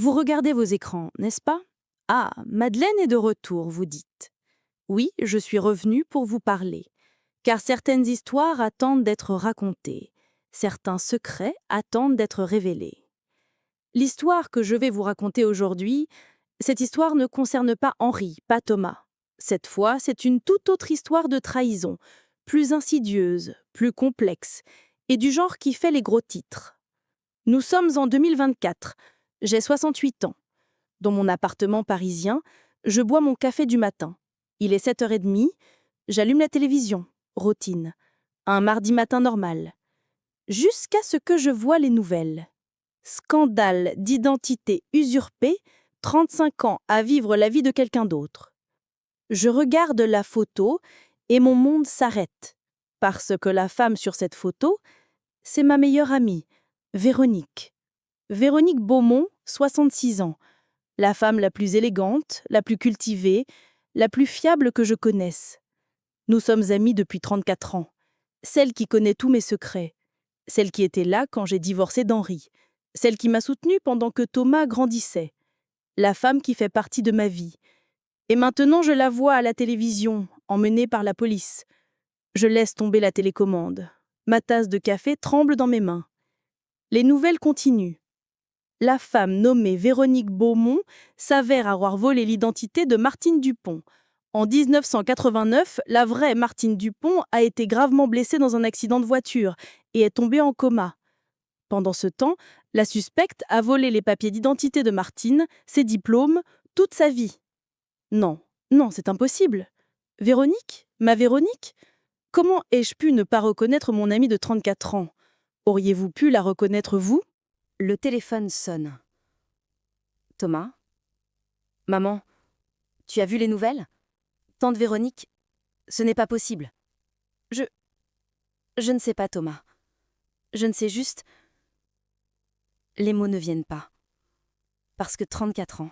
Vous regardez vos écrans, n'est-ce pas? Ah, Madeleine est de retour, vous dites. Oui, je suis revenue pour vous parler, car certaines histoires attendent d'être racontées, certains secrets attendent d'être révélés. L'histoire que je vais vous raconter aujourd'hui, cette histoire ne concerne pas Henri, pas Thomas. Cette fois, c'est une toute autre histoire de trahison, plus insidieuse, plus complexe, et du genre qui fait les gros titres. Nous sommes en 2024, j'ai 68 ans. Dans mon appartement parisien, je bois mon café du matin. Il est 7h30, j'allume la télévision, routine. Un mardi matin normal. Jusqu'à ce que je vois les nouvelles. Scandale d'identité usurpée, 35 ans à vivre la vie de quelqu'un d'autre. Je regarde la photo et mon monde s'arrête. Parce que la femme sur cette photo, c'est ma meilleure amie, Véronique. Véronique Beaumont, 66 ans. La femme la plus élégante, la plus cultivée, la plus fiable que je connaisse. Nous sommes amies depuis 34 ans. Celle qui connaît tous mes secrets. Celle qui était là quand j'ai divorcé d'Henri. Celle qui m'a soutenue pendant que Thomas grandissait. La femme qui fait partie de ma vie. Et maintenant, je la vois à la télévision, emmenée par la police. Je laisse tomber la télécommande. Ma tasse de café tremble dans mes mains. Les nouvelles continuent. La femme nommée Véronique Beaumont s'avère avoir volé l'identité de Martine Dupont. En 1989, la vraie Martine Dupont a été gravement blessée dans un accident de voiture et est tombée en coma. Pendant ce temps, la suspecte a volé les papiers d'identité de Martine, ses diplômes, toute sa vie. Non, non, c'est impossible. Véronique? Ma Véronique? Comment ai-je pu ne pas reconnaître mon amie de 34 ans? Auriez-vous pu la reconnaître, vous? Le téléphone sonne. Thomas? Maman, tu as vu les nouvelles? Tante Véronique, ce n'est pas possible. Je... Je ne sais pas, Thomas. Je ne sais juste... Les mots ne viennent pas. Parce que 34 ans.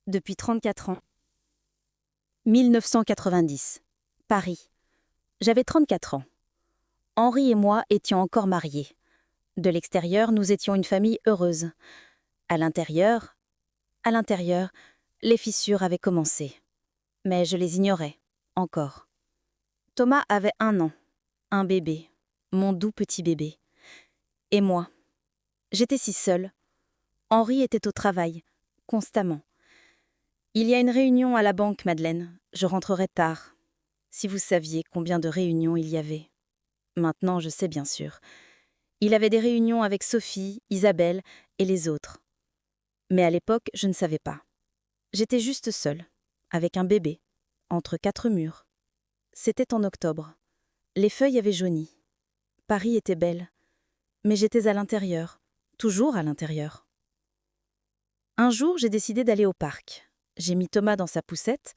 Depuis 34 ans. 1990. Paris. J'avais 34 ans. Henri et moi étions encore mariés. De l'extérieur, nous étions une famille heureuse. À l'intérieur, les fissures avaient commencé. Mais je les ignorais, encore. Thomas avait 1 an, un bébé, mon doux petit bébé. Et moi, j'étais si seule. Henri était au travail, constamment. Il y a une réunion à la banque, Madeleine. Je rentrerai tard. Si vous saviez combien de réunions il y avait. Maintenant, je sais bien sûr. Il avait des réunions avec Sophie, Isabelle et les autres. Mais à l'époque, je ne savais pas. J'étais juste seule, avec un bébé, entre 4 murs. C'était en octobre. Les feuilles avaient jauni. Paris était belle. Mais j'étais à l'intérieur, toujours à l'intérieur. Un jour, j'ai décidé d'aller au parc. J'ai mis Thomas dans sa poussette,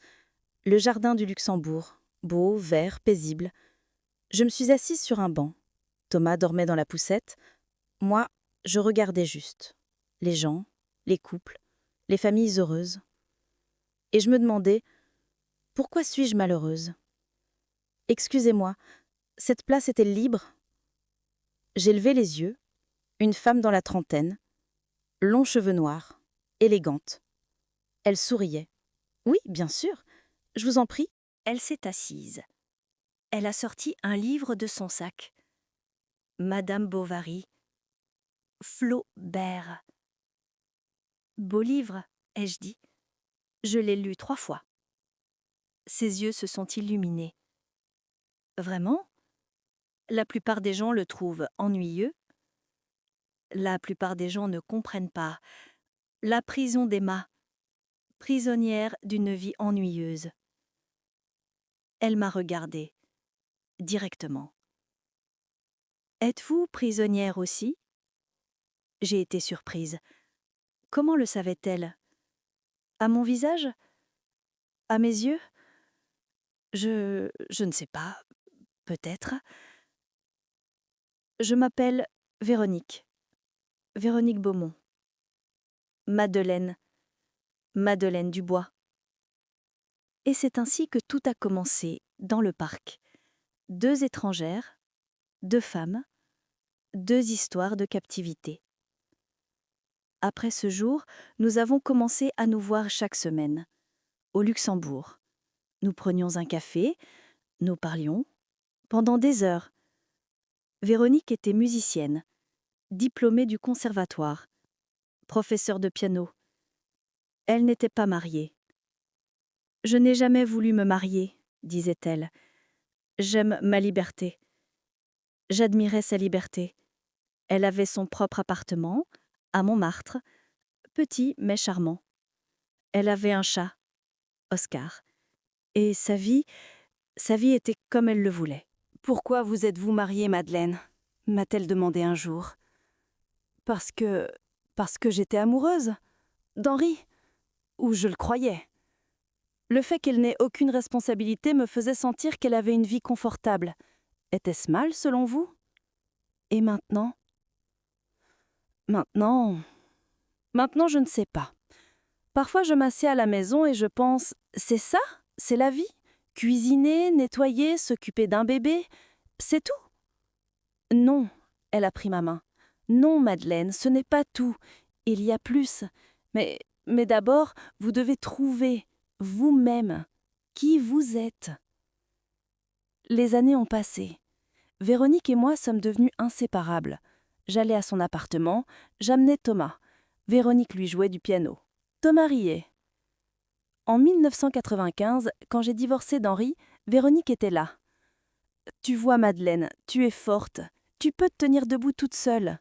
le jardin du Luxembourg, beau, vert, paisible. Je me suis assise sur un banc. Thomas dormait dans la poussette. Moi, je regardais juste. Les gens, les couples, les familles heureuses. Et je me demandais, pourquoi suis-je malheureuse? Excusez-moi, cette place est-elle libre? J'ai levé les yeux. Une femme dans la trentaine, longs cheveux noirs, élégante. Elle souriait. Oui, bien sûr. Je vous en prie. Elle s'est assise. Elle a sorti un livre de son sac. Madame Bovary. Flaubert. Beau livre, ai-je dit. Je l'ai lu 3 fois. Ses yeux se sont illuminés. Vraiment? La plupart des gens le trouvent ennuyeux. La plupart des gens ne comprennent pas. La prison d'Emma. Prisonnière d'une vie ennuyeuse. Elle m'a regardée, directement. Êtes-vous prisonnière aussi? J'ai été surprise. Comment le savait-elle? À mon visage? À mes yeux? Je ne sais pas. Peut-être. Je m'appelle Véronique. Véronique Beaumont. Madeleine. Madeleine Dubois. Et c'est ainsi que tout a commencé dans le parc. 2 étrangères, 2 femmes, 2 histoires de captivité. Après ce jour, nous avons commencé à nous voir chaque semaine. Au Luxembourg. Nous prenions un café, nous parlions, pendant des heures. Véronique était musicienne, diplômée du conservatoire, professeure de piano. Elle n'était pas mariée. « Je n'ai jamais voulu me marier, » disait-elle. « J'aime ma liberté. » J'admirais sa liberté. Elle avait son propre appartement, à Montmartre, petit mais charmant. Elle avait un chat, Oscar. Et sa vie était comme elle le voulait. « Pourquoi vous êtes-vous mariée, Madeleine ?» m'a-t-elle demandé un jour. « Parce que j'étais amoureuse d'Henri, ou je le croyais. Le fait qu'elle n'ait aucune responsabilité me faisait sentir qu'elle avait une vie confortable. Était-ce mal, selon vous? Et maintenant, je ne sais pas. Parfois, je m'assieds à la maison et je pense, c'est ça? C'est la vie? Cuisiner, nettoyer, s'occuper d'un bébé, c'est tout? Non, elle a pris ma main. Non, Madeleine, ce n'est pas tout. Il y a plus. Mais d'abord, vous devez trouver, vous-même, qui vous êtes. Les années ont passé. Véronique et moi sommes devenus inséparables. J'allais à son appartement, j'amenais Thomas. Véronique lui jouait du piano. Thomas riait. En 1995, quand j'ai divorcé d'Henri, Véronique était là. « Tu vois, Madeleine, tu es forte. Tu peux te tenir debout toute seule. »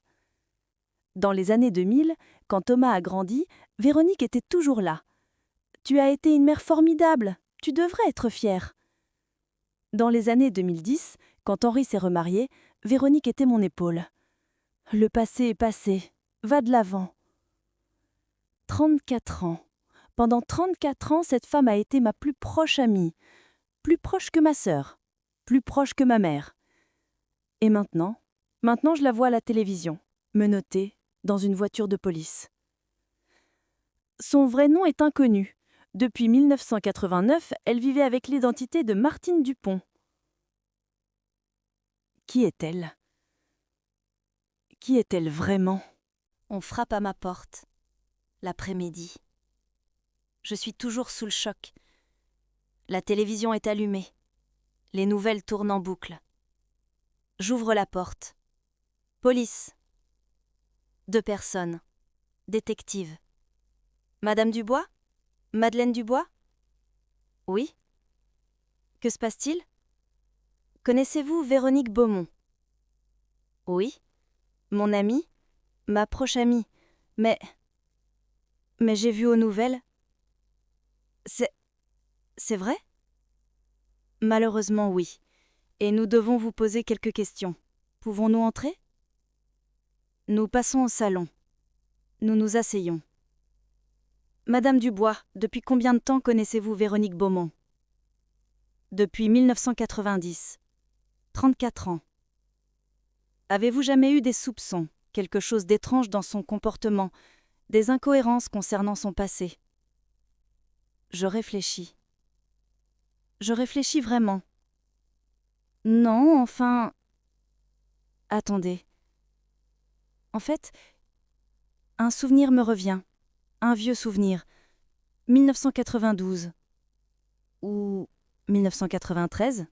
Dans les années 2000, quand Thomas a grandi, Véronique était toujours là. « Tu as été une mère formidable. Tu devrais être fière. » Dans les années 2010, quand Henri s'est remarié, Véronique était mon épaule. « Le passé est passé. Va de l'avant. » 34 ans. Pendant 34 ans, cette femme a été ma plus proche amie, plus proche que ma sœur, plus proche que ma mère. Et maintenant, je la vois à la télévision, menottée dans une voiture de police. Son vrai nom est inconnu. Depuis 1989, elle vivait avec l'identité de Martine Dupont. Qui est-elle? Qui est-elle vraiment? On frappe à ma porte, l'après-midi. Je suis toujours sous le choc. La télévision est allumée. Les nouvelles tournent en boucle. J'ouvre la porte. Police. 2 personnes. Détective. Madame Dubois? Madeleine Dubois? Oui. Que se passe-t-il? Connaissez-vous Véronique Beaumont? Oui. Mon amie? Ma proche amie. Mais j'ai vu aux nouvelles. C'est vrai? Malheureusement, oui. Et nous devons vous poser quelques questions. Pouvons-nous entrer? Nous passons au salon. Nous nous asseyons. Madame Dubois, depuis combien de temps connaissez-vous Véronique Beaumont? Depuis 1990. 34 ans. Avez-vous jamais eu des soupçons, quelque chose d'étrange dans son comportement, des incohérences concernant son passé? Je réfléchis. Je réfléchis vraiment. Non, enfin... Attendez. En fait, un souvenir me revient. Un vieux souvenir. 1992. Ou 1993.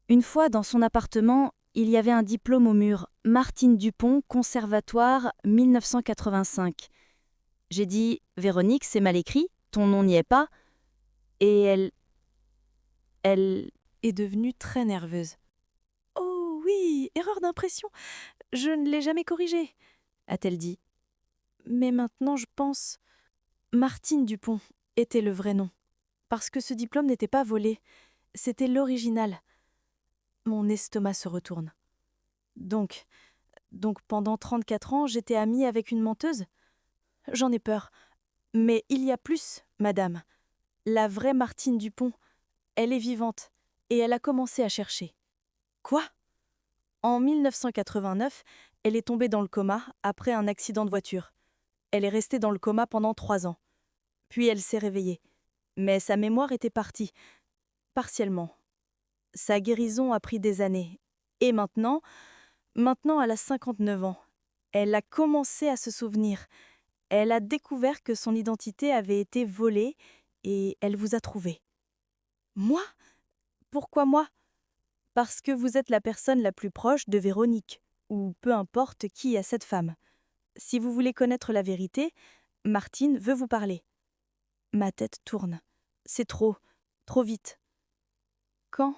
Une fois, dans son appartement, il y avait un diplôme au mur. Martine Dupont, conservatoire, 1985. J'ai dit « Véronique, c'est mal écrit, ton nom n'y est pas. » Et elle Est devenue très nerveuse. « Oh oui, erreur d'impression. Je ne l'ai jamais corrigée, » a-t-elle dit. Mais maintenant je pense... Martine Dupont était le vrai nom. Parce que ce diplôme n'était pas volé. C'était l'original. Mon estomac se retourne. Donc pendant 34 ans, j'étais amie avec une menteuse? J'en ai peur. Mais il y a plus, madame. La vraie Martine Dupont, elle est vivante. Et elle a commencé à chercher. Quoi? En 1989, elle est tombée dans le coma après un accident de voiture. Elle est restée dans le coma pendant 3 ans. Puis elle s'est réveillée. Mais sa mémoire était partie. Partiellement. Sa guérison a pris des années. Et maintenant, elle a 59 ans. Elle a commencé à se souvenir. Elle a découvert que son identité avait été volée et elle vous a trouvé. Moi? Pourquoi moi? Parce que vous êtes la personne la plus proche de Véronique, ou peu importe qui est cette femme. Si vous voulez connaître la vérité, Martine veut vous parler. Ma tête tourne. C'est trop vite. Quand?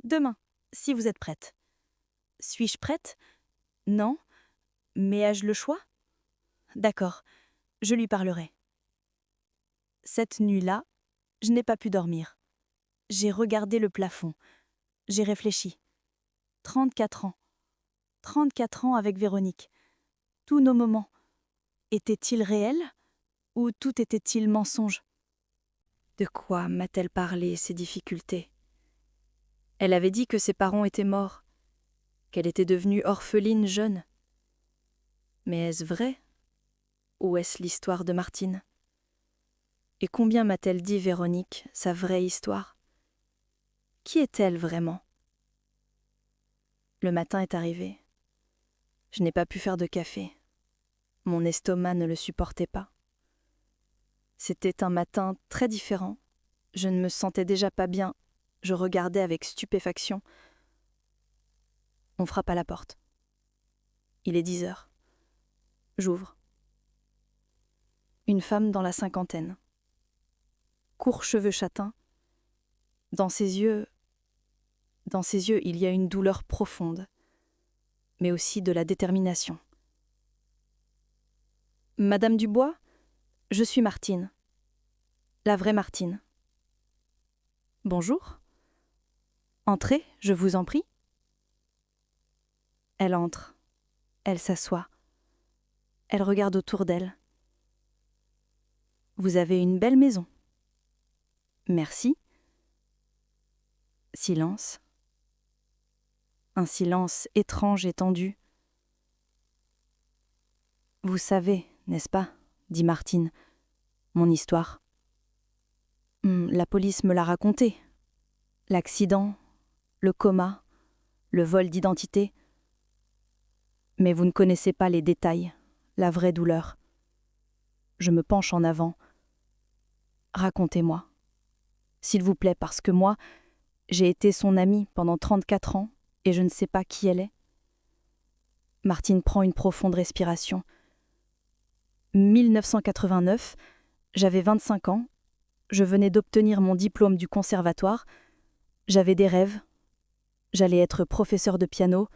Demain, si vous êtes prête. Suis-je prête? Non. Mais ai-je le choix? D'accord, je lui parlerai. Cette nuit-là, je n'ai pas pu dormir. J'ai regardé le plafond. J'ai réfléchi. 34 ans. 34 ans avec Véronique. Tous nos moments. Étaient-ils réels? Ou tout était-il mensonge? De quoi m'a-t-elle parlé, ces difficultés? Elle avait dit que ses parents étaient morts, qu'elle était devenue orpheline jeune. Mais est-ce vrai? Ou est-ce l'histoire de Martine? Et combien m'a-t-elle dit, Véronique, sa vraie histoire? Qui est-elle vraiment? Le matin est arrivé. Je n'ai pas pu faire de café. Mon estomac ne le supportait pas. C'était un matin très différent. Je ne me sentais déjà pas bien. Je regardais avec stupéfaction. On frappe à la porte. Il est 10 heures. J'ouvre. Une femme dans la cinquantaine. Courts cheveux châtains. Dans ses yeux, il y a une douleur profonde, mais aussi de la détermination. Madame Dubois, je suis Martine. La vraie Martine. Bonjour. Entrez, je vous en prie. Elle entre. Elle s'assoit. Elle regarde autour d'elle. Vous avez une belle maison. Merci. Silence. Un silence étrange et tendu. Vous savez, n'est-ce pas, dit Martine, mon histoire. La police me l'a raconté. L'accident, le coma, le vol d'identité. Mais vous ne connaissez pas les détails, la vraie douleur. Je me penche en avant. Racontez-moi. S'il vous plaît, parce que moi, j'ai été son amie pendant 34 ans et je ne sais pas qui elle est. Martine prend une profonde respiration. 1989, j'avais 25 ans, je venais d'obtenir mon diplôme du conservatoire, j'avais des rêves, j'allais être professeur de piano,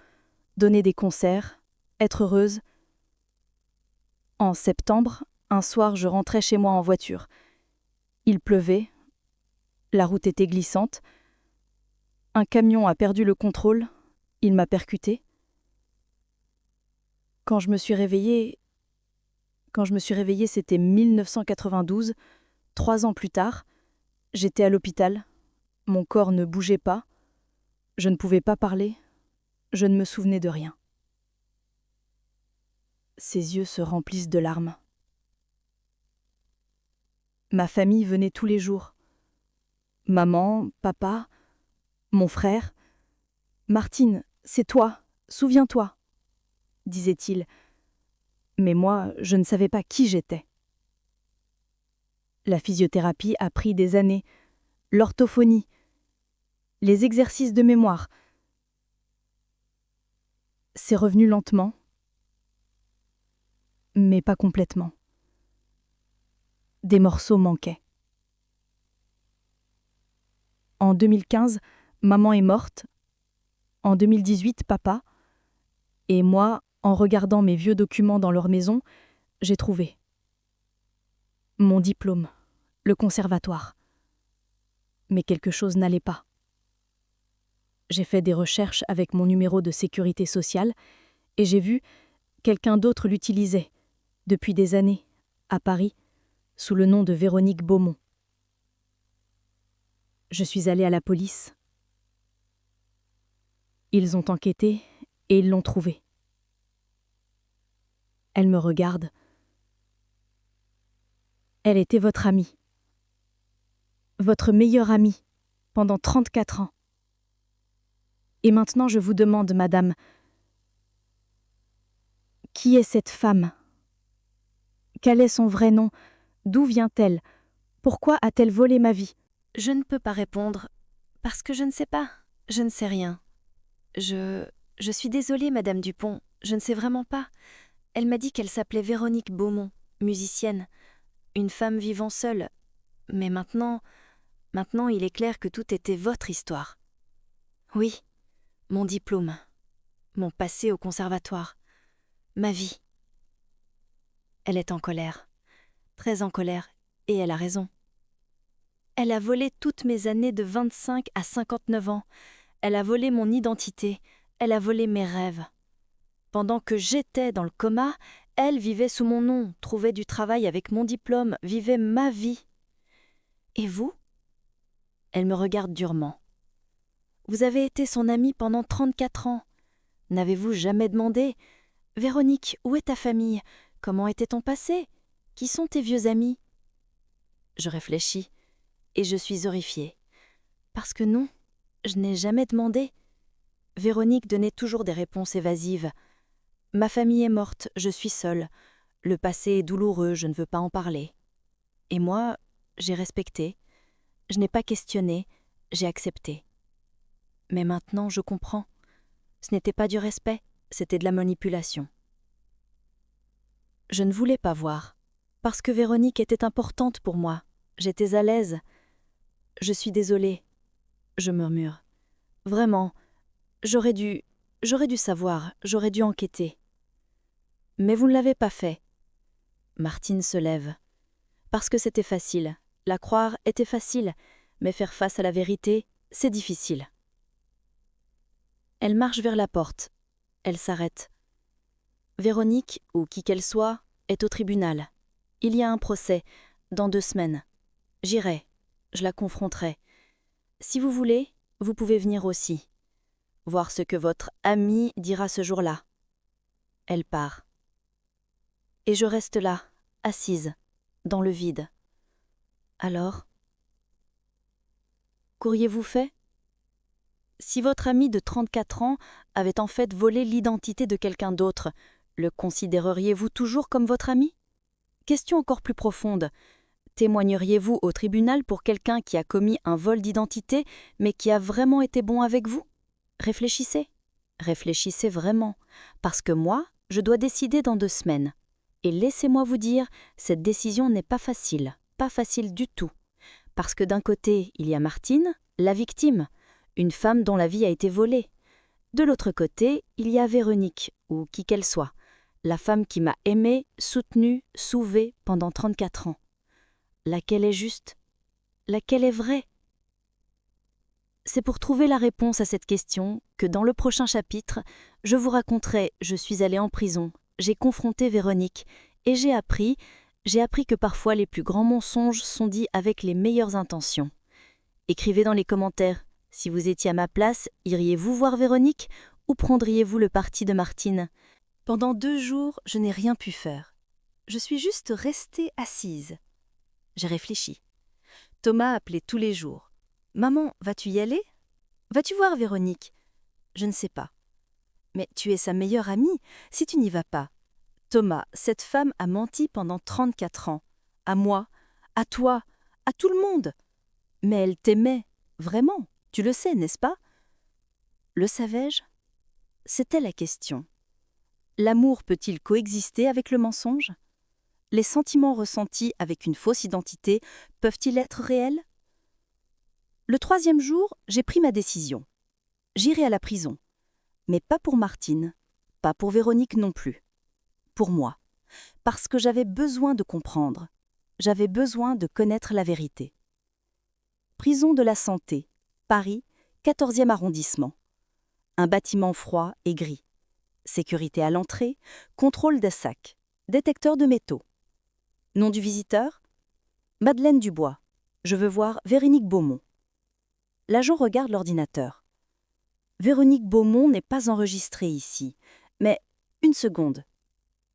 donner des concerts, être heureuse. En septembre, un soir, je rentrais chez moi en voiture. Il pleuvait, la route était glissante, un camion a perdu le contrôle, il m'a percuté. Quand je me suis réveillée, c'était 1992, 3 ans plus tard. J'étais à l'hôpital. Mon corps ne bougeait pas. Je ne pouvais pas parler. Je ne me souvenais de rien. Ses yeux se remplissent de larmes. Ma famille venait tous les jours. Maman, papa, mon frère. Martine, c'est toi, souviens-toi, disait-il. Mais moi, je ne savais pas qui j'étais. La physiothérapie a pris des années, l'orthophonie, les exercices de mémoire. C'est revenu lentement, mais pas complètement. Des morceaux manquaient. En 2015, maman est morte. En 2018, papa. Et moi, en regardant mes vieux documents dans leur maison, j'ai trouvé mon diplôme, le conservatoire. Mais quelque chose n'allait pas. J'ai fait des recherches avec mon numéro de sécurité sociale et j'ai vu quelqu'un d'autre l'utilisait, depuis des années, à Paris, sous le nom de Véronique Beaumont. Je suis allée à la police. Ils ont enquêté et ils l'ont trouvée. Elle me regarde. Elle était votre amie. Votre meilleure amie, pendant 34 ans. Et maintenant je vous demande, madame, Qui est cette femme? Quel est son vrai nom? D'où vient-elle? Pourquoi a-t-elle volé ma vie? Je ne peux pas répondre, parce que je ne sais pas. Je ne sais rien. Je suis désolée, Madame Dupont, je ne sais vraiment pas. Elle m'a dit qu'elle s'appelait Véronique Beaumont, musicienne, une femme vivant seule. Mais maintenant, il est clair que tout était votre histoire. Oui, mon diplôme, mon passé au conservatoire, ma vie. Elle est en colère, très en colère, et elle a raison. Elle a volé toutes mes années de 25 à 59 ans. Elle a volé mon identité. Elle a volé mes rêves. Pendant que j'étais dans le coma, elle vivait sous mon nom, trouvait du travail avec mon diplôme, vivait ma vie. Et vous? Elle me regarde durement. Vous avez été son amie pendant 34 ans. N'avez-vous jamais demandé « Véronique, où est ta famille? Comment était ton passé? Qui sont tes vieux amis ?» Je réfléchis. Et je suis horrifiée. Parce que non, je n'ai jamais demandé. Véronique donnait toujours des réponses évasives. Ma famille est morte, je suis seule. Le passé est douloureux, je ne veux pas en parler. Et moi, j'ai respecté. Je n'ai pas questionné, j'ai accepté. Mais maintenant, je comprends. Ce n'était pas du respect, c'était de la manipulation. Je ne voulais pas voir, parce que Véronique était importante pour moi. J'étais à l'aise. Je suis désolée, je murmure. Vraiment, j'aurais dû savoir, j'aurais dû enquêter. Mais vous ne l'avez pas fait. Martine se lève. Parce que c'était facile. La croire était facile, mais faire face à la vérité, c'est difficile. Elle marche vers la porte. Elle s'arrête. Véronique, ou qui qu'elle soit, est au tribunal. Il y a un procès, dans 2 semaines. J'irai. Je la confronterai. Si vous voulez, vous pouvez venir aussi. Voir ce que votre amie dira ce jour-là. Elle part. Et je reste là, assise, dans le vide. Alors, qu'auriez-vous fait? Si votre amie de 34 ans avait en fait volé l'identité de quelqu'un d'autre, le considéreriez-vous toujours comme votre ami? Question encore plus profonde. Témoigneriez-vous au tribunal pour quelqu'un qui a commis un vol d'identité, mais qui a vraiment été bon avec vous? Réfléchissez. Réfléchissez vraiment. Parce que moi, je dois décider dans 2 semaines. Et laissez-moi vous dire, cette décision n'est pas facile du tout. Parce que d'un côté, il y a Martine, la victime, une femme dont la vie a été volée. De l'autre côté, il y a Véronique, ou qui qu'elle soit, la femme qui m'a aimée, soutenue, sauvée pendant 34 ans. Laquelle est juste? Laquelle est vraie? C'est pour trouver la réponse à cette question que dans le prochain chapitre, je vous raconterai « Je suis allée en prison, j'ai confronté Véronique et j'ai appris que parfois les plus grands mensonges sont dits avec les meilleures intentions. » Écrivez dans les commentaires, si vous étiez à ma place, iriez-vous voir Véronique ou prendriez-vous le parti de Martine? Pendant 2 jours, je n'ai rien pu faire. Je suis juste restée assise. J'ai réfléchi. Thomas appelait tous les jours. « Maman, vas-tu y aller? Vas-tu voir Véronique? » Je ne sais pas. « Mais tu es sa meilleure amie, si tu n'y vas pas. » Thomas, cette femme a menti pendant 34 ans. À moi, à toi, à tout le monde. Mais elle t'aimait, vraiment, tu le sais, n'est-ce pas? Le savais-je? C'était la question. L'amour peut-il coexister avec le mensonge? Les sentiments ressentis avec une fausse identité peuvent-ils être réels? Le 3e jour, j'ai pris ma décision. J'irai à la prison. Mais pas pour Martine, pas pour Véronique non plus. Pour moi. Parce que j'avais besoin de comprendre. J'avais besoin de connaître la vérité. Prison de la Santé, Paris, 14e arrondissement. Un bâtiment froid et gris. Sécurité à l'entrée, contrôle des sacs, détecteur de métaux. Nom du visiteur? Madeleine Dubois. Je veux voir Véronique Beaumont. L'agent regarde l'ordinateur. Véronique Beaumont n'est pas enregistrée ici. Mais, une seconde.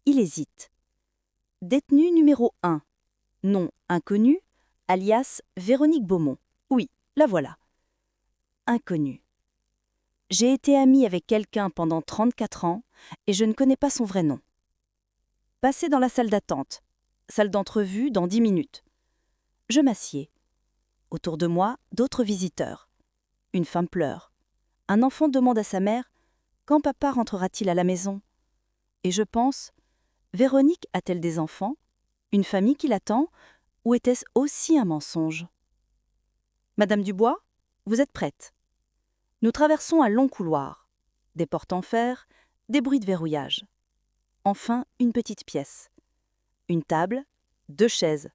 Il hésite. Détenu numéro 1. Nom inconnu, alias Véronique Beaumont. Oui, la voilà. Inconnu. J'ai été amie avec quelqu'un pendant 34 ans et je ne connais pas son vrai nom. Passez dans la salle d'attente. Salle d'entrevue dans 10 minutes. Je m'assieds. Autour de moi, d'autres visiteurs. Une femme pleure. Un enfant demande à sa mère « Quand papa rentrera-t-il à la maison ?» Et je pense « Véronique a-t-elle des enfants? Une famille qui l'attend? Ou était-ce aussi un mensonge ?» Madame Dubois, vous êtes prête? Nous traversons un long couloir. Des portes en fer, des bruits de verrouillage. Enfin, une petite pièce. Une table, 2 chaises.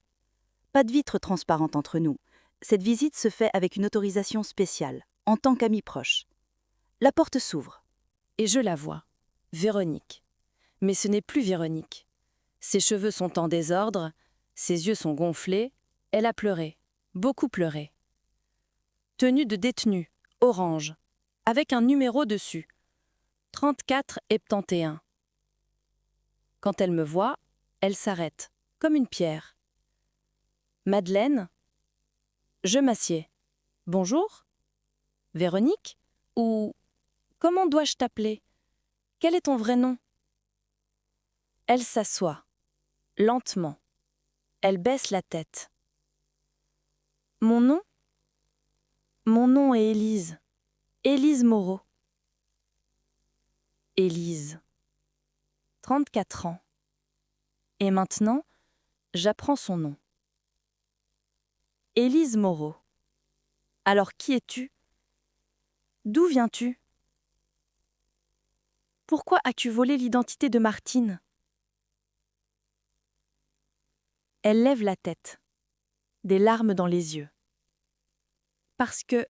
Pas de vitre transparente entre nous. Cette visite se fait avec une autorisation spéciale, en tant qu'amie proche. La porte s'ouvre. Et je la vois. Véronique. Mais ce n'est plus Véronique. Ses cheveux sont en désordre, ses yeux sont gonflés, elle a pleuré, beaucoup pleuré. Tenue de détenue, orange, avec un numéro dessus. 3471. Quand elle me voit, elle s'arrête, comme une pierre. Madeleine? Je m'assieds. Bonjour? Véronique? Ou comment dois-je t'appeler? Quel est ton vrai nom? Elle s'assoit, lentement. Elle baisse la tête. Mon nom? Mon nom est Élise. Élise Moreau. Élise. 34 ans. Et maintenant, j'apprends son nom. Élise Moreau. Alors qui es-tu? D'où viens-tu? Pourquoi as-tu volé l'identité de Martine? Elle lève la tête, des larmes dans les yeux. Parce que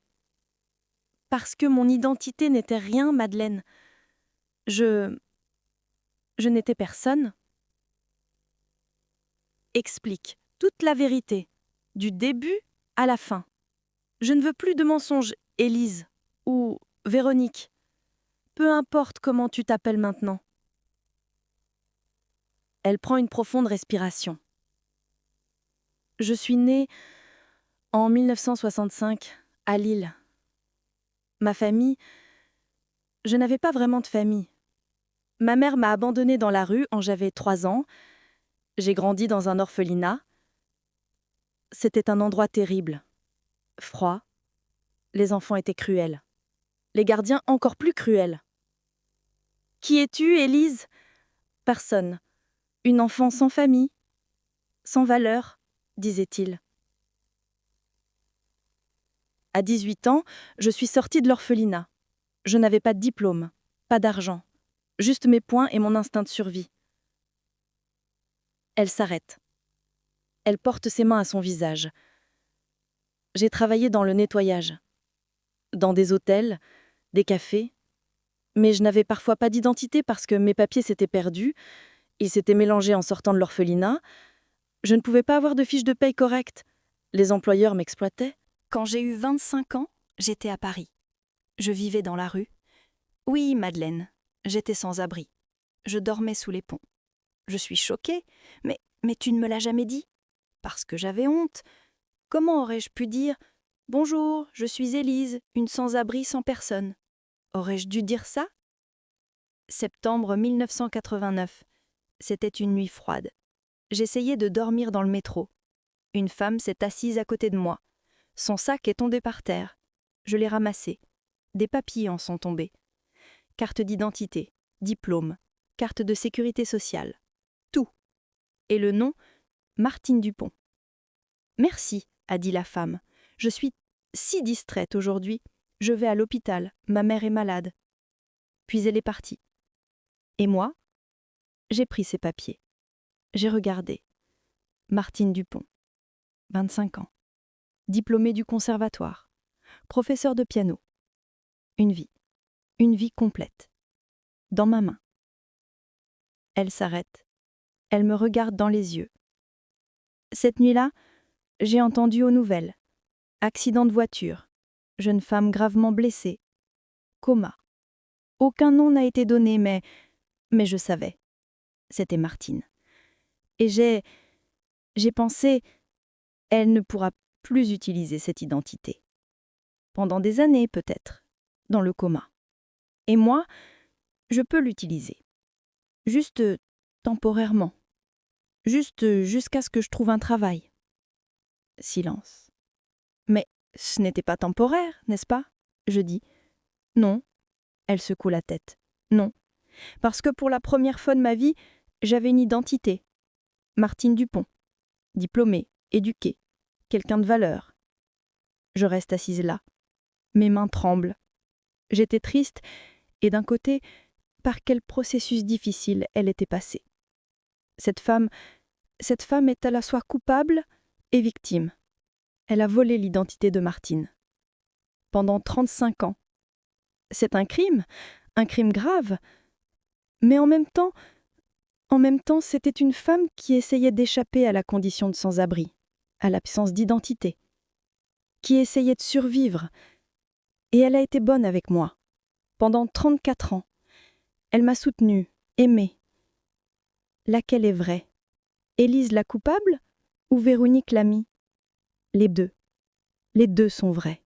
mon identité n'était rien, Madeleine. Je n'étais personne. Explique toute la vérité, du début à la fin. Je ne veux plus de mensonges, Élise ou Véronique. Peu importe comment tu t'appelles maintenant. Elle prend une profonde respiration. Je suis née en 1965 à Lille. Ma famille, je n'avais pas vraiment de famille. Ma mère m'a abandonnée dans la rue quand j'avais 3 ans. J'ai grandi dans un orphelinat. C'était un endroit terrible. Froid. Les enfants étaient cruels. Les gardiens encore plus cruels. Qui es-tu, Élise? Personne. Une enfant sans famille, sans valeur, disait-il. À 18 ans, je suis sortie de l'orphelinat. Je n'avais pas de diplôme, pas d'argent, juste mes poings et mon instinct de survie. Elle s'arrête. Elle porte ses mains à son visage. J'ai travaillé dans le nettoyage, dans des hôtels, des cafés, mais je n'avais parfois pas d'identité parce que mes papiers s'étaient perdus, ils s'étaient mélangés en sortant de l'orphelinat. Je ne pouvais pas avoir de fiche de paye correcte. Les employeurs m'exploitaient. Quand j'ai eu 25 ans, j'étais à Paris. Je vivais dans la rue. Oui, Madeleine, j'étais sans abri. Je dormais sous les ponts. Je suis choquée, mais tu ne me l'as jamais dit. Parce que j'avais honte. Comment aurais-je pu dire « Bonjour, je suis Élise, une sans-abri sans personne ». Aurais-je dû dire ça? Septembre 1989. C'était une nuit froide. J'essayais de dormir dans le métro. Une femme s'est assise à côté de moi. Son sac est tombé par terre. Je l'ai ramassé. Des papiers en sont tombés. Carte d'identité, diplôme, carte de sécurité sociale. Tout. Et le nom, Martine Dupont. Merci, a dit la femme. Je suis si distraite aujourd'hui. Je vais à l'hôpital. Ma mère est malade. Puis elle est partie. Et moi, j'ai pris ses papiers. J'ai regardé. Martine Dupont, 25 ans. Diplômée du conservatoire. Professeur de piano. Une vie complète. Dans ma main. Elle s'arrête. Elle me regarde dans les yeux. Cette nuit-là, j'ai entendu aux nouvelles. Accident de voiture. Jeune femme gravement blessée. Coma. Aucun nom n'a été donné, mais je savais. C'était Martine. Et j'ai pensé, elle ne pourra plus utiliser cette identité. Pendant des années peut-être, dans le coma. Et moi, je peux l'utiliser. Juste temporairement, Juste jusqu'à ce que je trouve un travail. Silence. Mais ce n'était pas temporaire, n'est-ce pas? Je dis. Non. Elle secoue la tête. Non. Parce que pour la première fois de ma vie, j'avais une identité. Martine Dupont. Diplômée, éduquée, quelqu'un de valeur. Je reste assise là. Mes mains tremblent. J'étais triste, et d'un côté, par quel processus difficile elle était passée. Cette femme est à la fois coupable et victime. Elle a volé l'identité de Martine. Pendant 35 ans. C'est un crime grave. Mais en même temps, c'était une femme qui essayait d'échapper à la condition de sans-abri, à l'absence d'identité, qui essayait de survivre. Et elle a été bonne avec moi. Pendant 34 ans. Elle m'a soutenue, aimée. Laquelle est vraie? Élise la coupable ou Véronique l'amie? Les deux. Les deux sont vrais.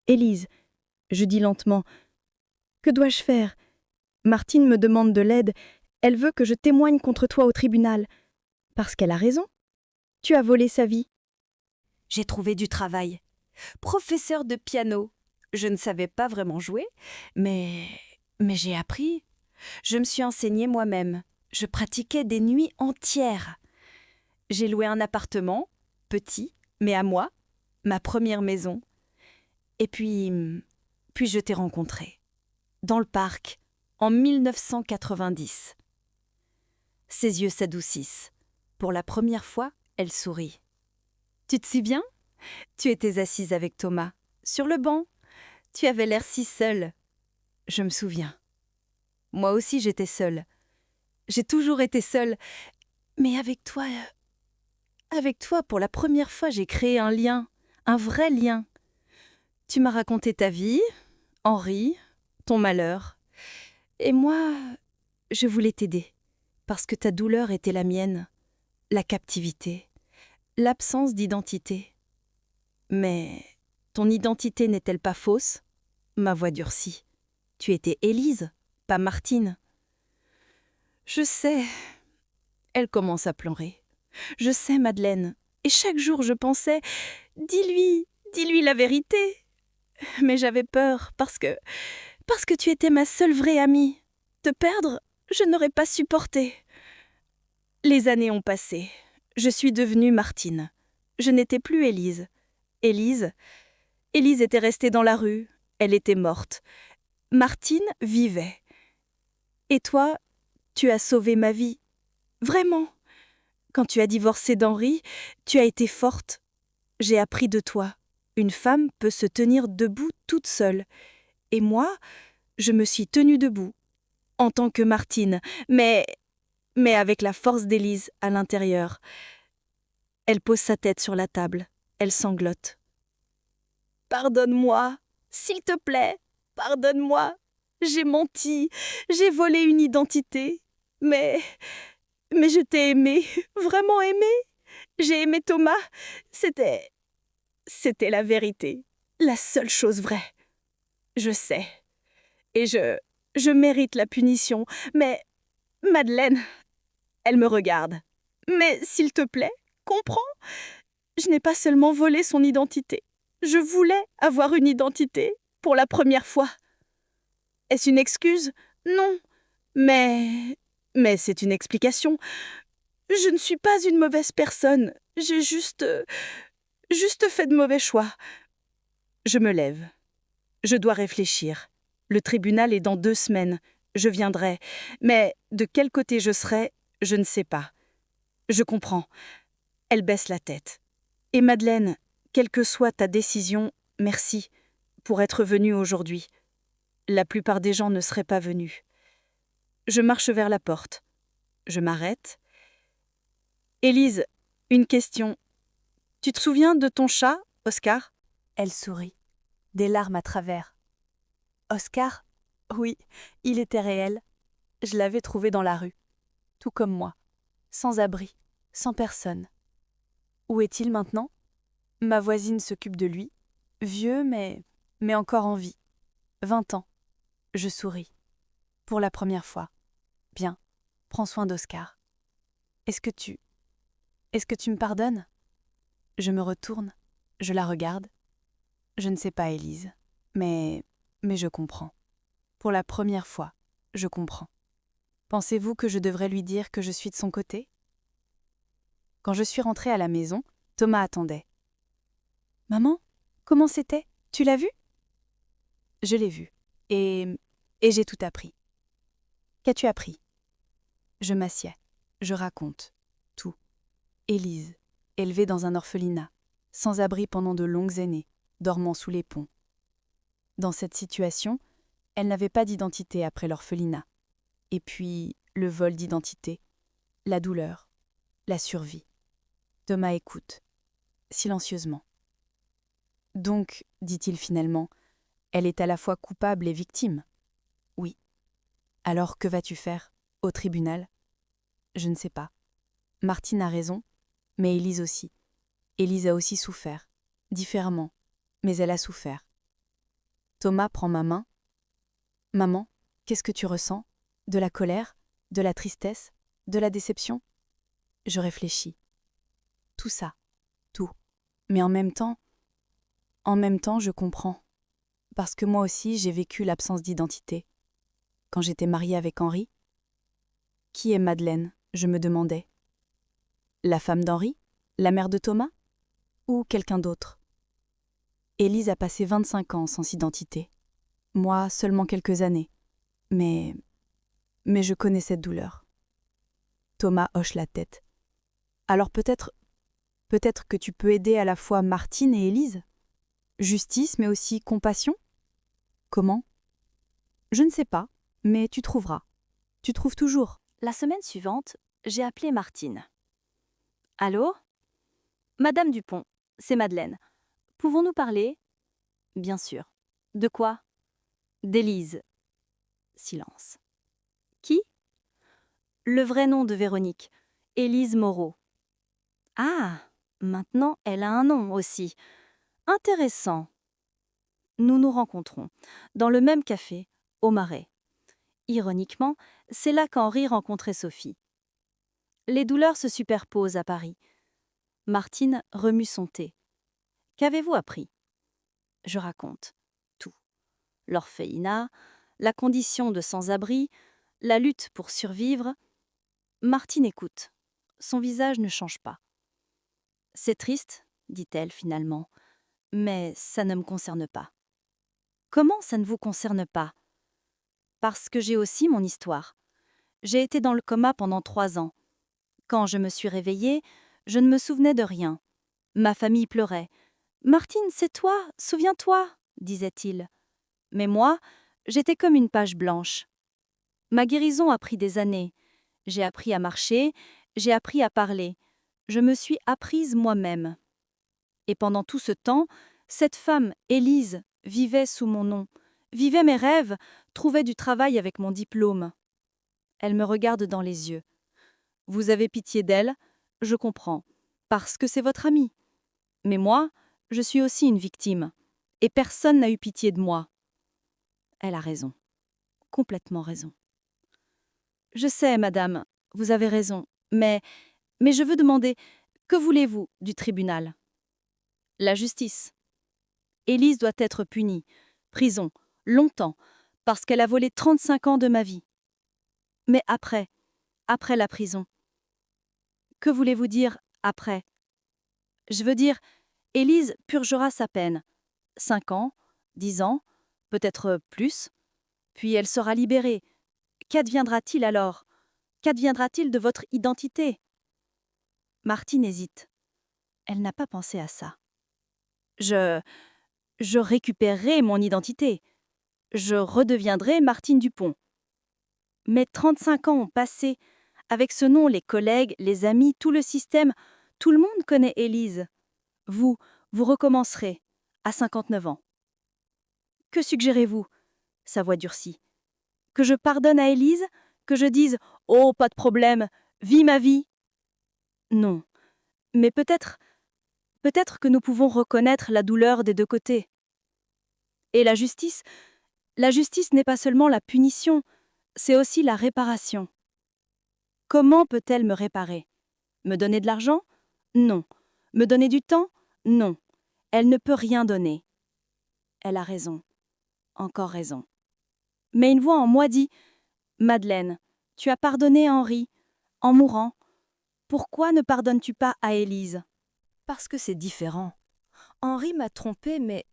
Élise, je dis lentement, que dois-je faire? Martine me demande de l'aide. Elle veut que je témoigne contre toi au tribunal. Parce qu'elle a raison. Tu as volé sa vie. J'ai trouvé du travail. Professeur de piano. Je ne savais pas vraiment jouer, mais j'ai appris. Je me suis enseignée moi-même. Je pratiquais des nuits entières. J'ai loué un appartement, petit, mais à moi, ma première maison. Et puis je t'ai rencontré. Dans le parc, en 1990. Ses yeux s'adoucissent. Pour la première fois, elle sourit. Tu te souviens? Tu étais assise avec Thomas, sur le banc. Tu avais l'air si seule. Je me souviens. Moi aussi, j'étais seule. J'ai toujours été seule. Mais avec toi, pour la première fois, j'ai créé un lien, un vrai lien. Tu m'as raconté ta vie, Henri, ton malheur. Et moi, je voulais t'aider, parce que ta douleur était la mienne, la captivité, l'absence d'identité. Mais ton identité n'est-elle pas fausse? Ma voix durcit. Tu étais Élise, pas Martine. Je sais. Elle commence à pleurer. Je sais, Madeleine. Et chaque jour, je pensais, dis-lui la vérité. Mais j'avais peur, parce que tu étais ma seule vraie amie. Te perdre, je n'aurais pas supporté. Les années ont passé. Je suis devenue Martine. Je n'étais plus Élise. Élise était restée dans la rue. Elle était morte. Martine vivait. Et toi, tu as sauvé ma vie. Vraiment. Quand tu as divorcé d'Henri, tu as été forte. J'ai appris de toi. Une femme peut se tenir debout toute seule. Et moi, je me suis tenue debout, en tant que Martine, mais avec la force d'Élise à l'intérieur. Elle pose sa tête sur la table. Elle sanglote. Pardonne-moi, s'il te plaît, pardonne-moi. J'ai menti, j'ai volé une identité. Mais je t'ai aimé, vraiment aimé. J'ai aimé Thomas. C'était la vérité, la seule chose vraie. Je sais. Et je mérite la punition. Mais, Madeleine, elle me regarde. Mais s'il te plaît, comprends. Je n'ai pas seulement volé son identité. Je voulais avoir une identité pour la première fois. Est-ce une excuse? Non. Mais c'est une explication. Je ne suis pas une mauvaise personne. J'ai juste fait de mauvais choix. Je me lève. Je dois réfléchir. Le tribunal est dans 2 semaines. Je viendrai. Mais de quel côté je serai, je ne sais pas. Je comprends. Elle baisse la tête. Et Madeleine, quelle que soit ta décision, merci pour être venue aujourd'hui. La plupart des gens ne seraient pas venus. Je marche vers la porte. Je m'arrête. Élise, une question. Tu te souviens de ton chat, Oscar? Elle sourit, des larmes à travers. Oscar? Oui, il était réel. Je l'avais trouvé dans la rue, tout comme moi, sans abri, sans personne. Où est-il maintenant? Ma voisine s'occupe de lui, vieux mais encore en vie. 20 ans. Je souris. Pour la première fois. Bien, prends soin d'Oscar. Est-ce que tu... Est-ce que tu me pardonnes ?» Je me retourne, je la regarde. Je ne sais pas, Élise, mais je comprends. Pour la première fois, je comprends. Pensez-vous que je devrais lui dire que je suis de son côté ? Quand je suis rentrée à la maison, Thomas attendait. « Maman, comment c'était ? Tu l'as vu ?» Je l'ai vu, et j'ai tout appris. « Qu'as-tu appris ?» Je m'assieds, je raconte, tout. Élise, élevée dans un orphelinat, sans abri pendant de longues années, dormant sous les ponts. Dans cette situation, elle n'avait pas d'identité après l'orphelinat. Et puis, le vol d'identité, la douleur, la survie. Thomas écoute, silencieusement. « Donc, dit-il finalement, elle est à la fois coupable et victime. » « Oui. »« Alors que vas-tu faire ? Au tribunal ? » ?»« Je ne sais pas. Martine a raison, mais Élise aussi. Élise a aussi souffert, différemment, mais elle a souffert. » Thomas prend ma main. « Maman, qu'est-ce que tu ressens ? De la colère ? De la tristesse ? De la déception ? » Je réfléchis. Tout ça, tout. Mais en même temps, je comprends. Parce que moi aussi, j'ai vécu l'absence d'identité. Quand j'étais mariée avec Henri. Qui est Madeleine ? Je me demandais. La femme d'Henri ? La mère de Thomas ? Ou quelqu'un d'autre ? Élise a passé 25 ans sans identité. Moi, seulement quelques années. Mais je connais cette douleur. Thomas hoche la tête. Alors peut-être que tu peux aider à la fois Martine et Élise ? Justice, mais aussi compassion ? Comment ? Je ne sais pas, mais tu trouveras. Tu trouves toujours. La semaine suivante, j'ai appelé Martine. « Allô ? Madame Dupont, c'est Madeleine. Pouvons-nous parler ? » « Bien sûr. De quoi ? » ?»« D'Élise. » Silence. « Qui ? » ?»« Le vrai nom de Véronique, Élise Moreau. »« Ah, maintenant elle a un nom aussi. Intéressant. » Nous nous rencontrons, dans le même café, au Marais. Ironiquement, c'est là qu'Henri rencontrait Sophie. Les douleurs se superposent à Paris. Martine remue son thé. « Qu'avez-vous appris ?» Je raconte. Tout. L'orphelinat, la condition de sans-abri, la lutte pour survivre. Martine écoute. Son visage ne change pas. « C'est triste, dit-elle finalement, mais ça ne me concerne pas. » « Comment ça ne vous concerne pas ? » « Parce que j'ai aussi mon histoire. J'ai été dans le coma pendant 3 ans. Quand je me suis réveillée, je ne me souvenais de rien. Ma famille pleurait. « Martine, c'est toi, souviens-toi » disait-il. Mais moi, j'étais comme une page blanche. Ma guérison a pris des années. J'ai appris à marcher, j'ai appris à parler. Je me suis apprise moi-même. Et pendant tout ce temps, cette femme, Élise, vivait sous mon nom, vivait mes rêves, trouvait du travail avec mon diplôme. Elle me regarde dans les yeux. « Vous avez pitié d'elle ? Je comprends, parce que c'est votre amie. Mais moi, je suis aussi une victime, et personne n'a eu pitié de moi. » Elle a raison, complètement raison. « Je sais, madame, vous avez raison, mais je veux demander, que voulez-vous du tribunal ? » « La justice. Élise doit être punie, prison, longtemps, parce qu'elle a volé 35 ans de ma vie. Mais après la prison. Que voulez-vous dire après ? Je veux dire, Élise purgera sa peine. 5 ans, 10 ans, peut-être plus. Puis elle sera libérée. Qu'adviendra-t-il alors ? Qu'adviendra-t-il de votre identité ? Martine hésite. Elle n'a pas pensé à ça. Je récupérerai mon identité. Je redeviendrai Martine Dupont. Mais 35 ans ont passé. Avec ce nom, les collègues, les amis, tout le système, tout le monde connaît Élise. Vous recommencerez, à 59 ans. Que suggérez-vous ? Sa voix durcit. Que je pardonne à Élise ? Que je dise « Oh, pas de problème, vis ma vie ?» Non, mais peut-être que nous pouvons reconnaître la douleur des deux côtés. Et la justice n'est pas seulement la punition, c'est aussi la réparation. Comment peut-elle me réparer ? Me donner de l'argent? Non. Me donner du temps? Non. Elle ne peut rien donner. Elle a raison. Encore raison. Mais une voix en moi dit « Madeleine, tu as pardonné à Henri, en mourant. Pourquoi ne pardonnes-tu pas à Élise ?» Parce que c'est différent. Henri m'a trompé, mais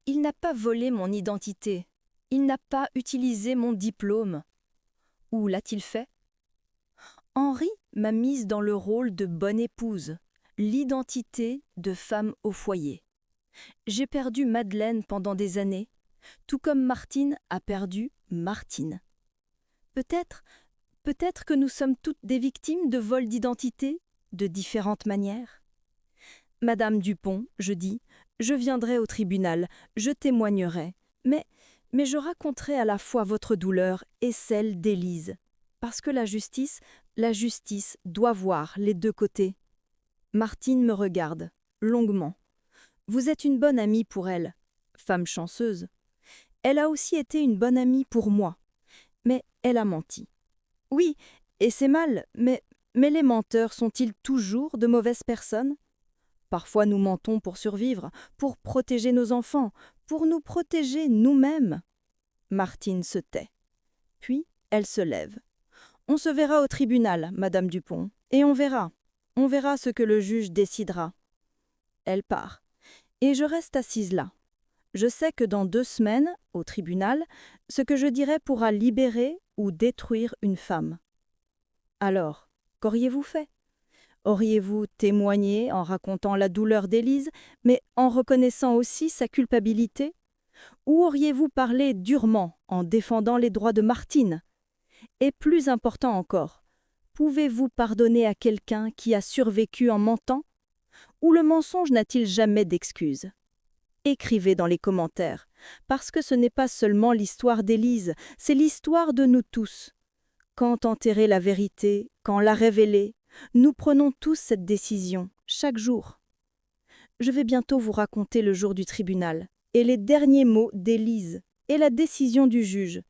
il n'a pas volé mon identité. Il n'a pas utilisé mon diplôme. Ou l'a-t-il fait? Henri m'a mise dans le rôle de bonne épouse, l'identité de femme au foyer. J'ai perdu Madeleine pendant des années, tout comme Martine a perdu Martine. Peut-être que nous sommes toutes des victimes de vol d'identité, de différentes manières. Madame Dupont, je dis, je viendrai au tribunal, je témoignerai, mais je raconterai à la fois votre douleur et celle d'Élise, parce que la justice doit voir les deux côtés. Martine me regarde, longuement. Vous êtes une bonne amie pour elle, femme chanceuse. Elle a aussi été une bonne amie pour moi, mais elle a menti. Oui, et c'est mal, mais les menteurs sont-ils toujours de mauvaises personnes? Parfois nous mentons pour survivre, pour protéger nos enfants, pour nous protéger nous-mêmes. Martine se tait. Puis elle se lève. On se verra au tribunal, Madame Dupont, et on verra ce que le juge décidera. Elle part, et je reste assise là. Je sais que dans 2 semaines, au tribunal, ce que je dirai pourra libérer ou détruire une femme. Alors, qu'auriez-vous fait? Auriez-vous témoigné en racontant la douleur d'Élise, mais en reconnaissant aussi sa culpabilité? Ou auriez-vous parlé durement en défendant les droits de Martine? Et plus important encore, pouvez-vous pardonner à quelqu'un qui a survécu en mentant? Ou le mensonge n'a-t-il jamais d'excuse? Écrivez dans les commentaires, parce que ce n'est pas seulement l'histoire d'Élise, c'est l'histoire de nous tous. Quand enterrer la vérité, quand la révéler, nous prenons tous cette décision, chaque jour. Je vais bientôt vous raconter le jour du tribunal, et les derniers mots d'Élise, et la décision du juge.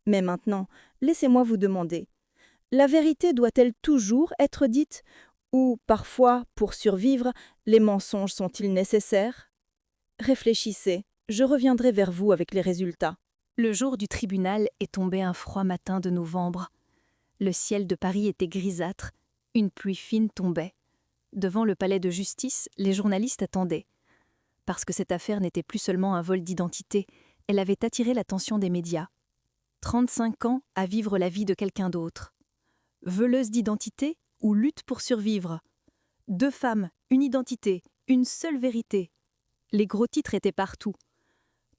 Mais maintenant, laissez-moi vous demander, la vérité doit-elle toujours être dite? Ou, parfois, pour survivre, les mensonges sont-ils nécessaires? Réfléchissez, je reviendrai vers vous avec les résultats. Le jour du tribunal est tombé un froid matin de novembre. Le ciel de Paris était grisâtre, une pluie fine tombait. Devant le palais de justice, les journalistes attendaient. Parce que cette affaire n'était plus seulement un vol d'identité, elle avait attiré l'attention des médias. 35 ans à vivre la vie de quelqu'un d'autre. Voleuse d'identité ou lutte pour survivre? 2 femmes, une identité, une seule vérité. Les gros titres étaient partout.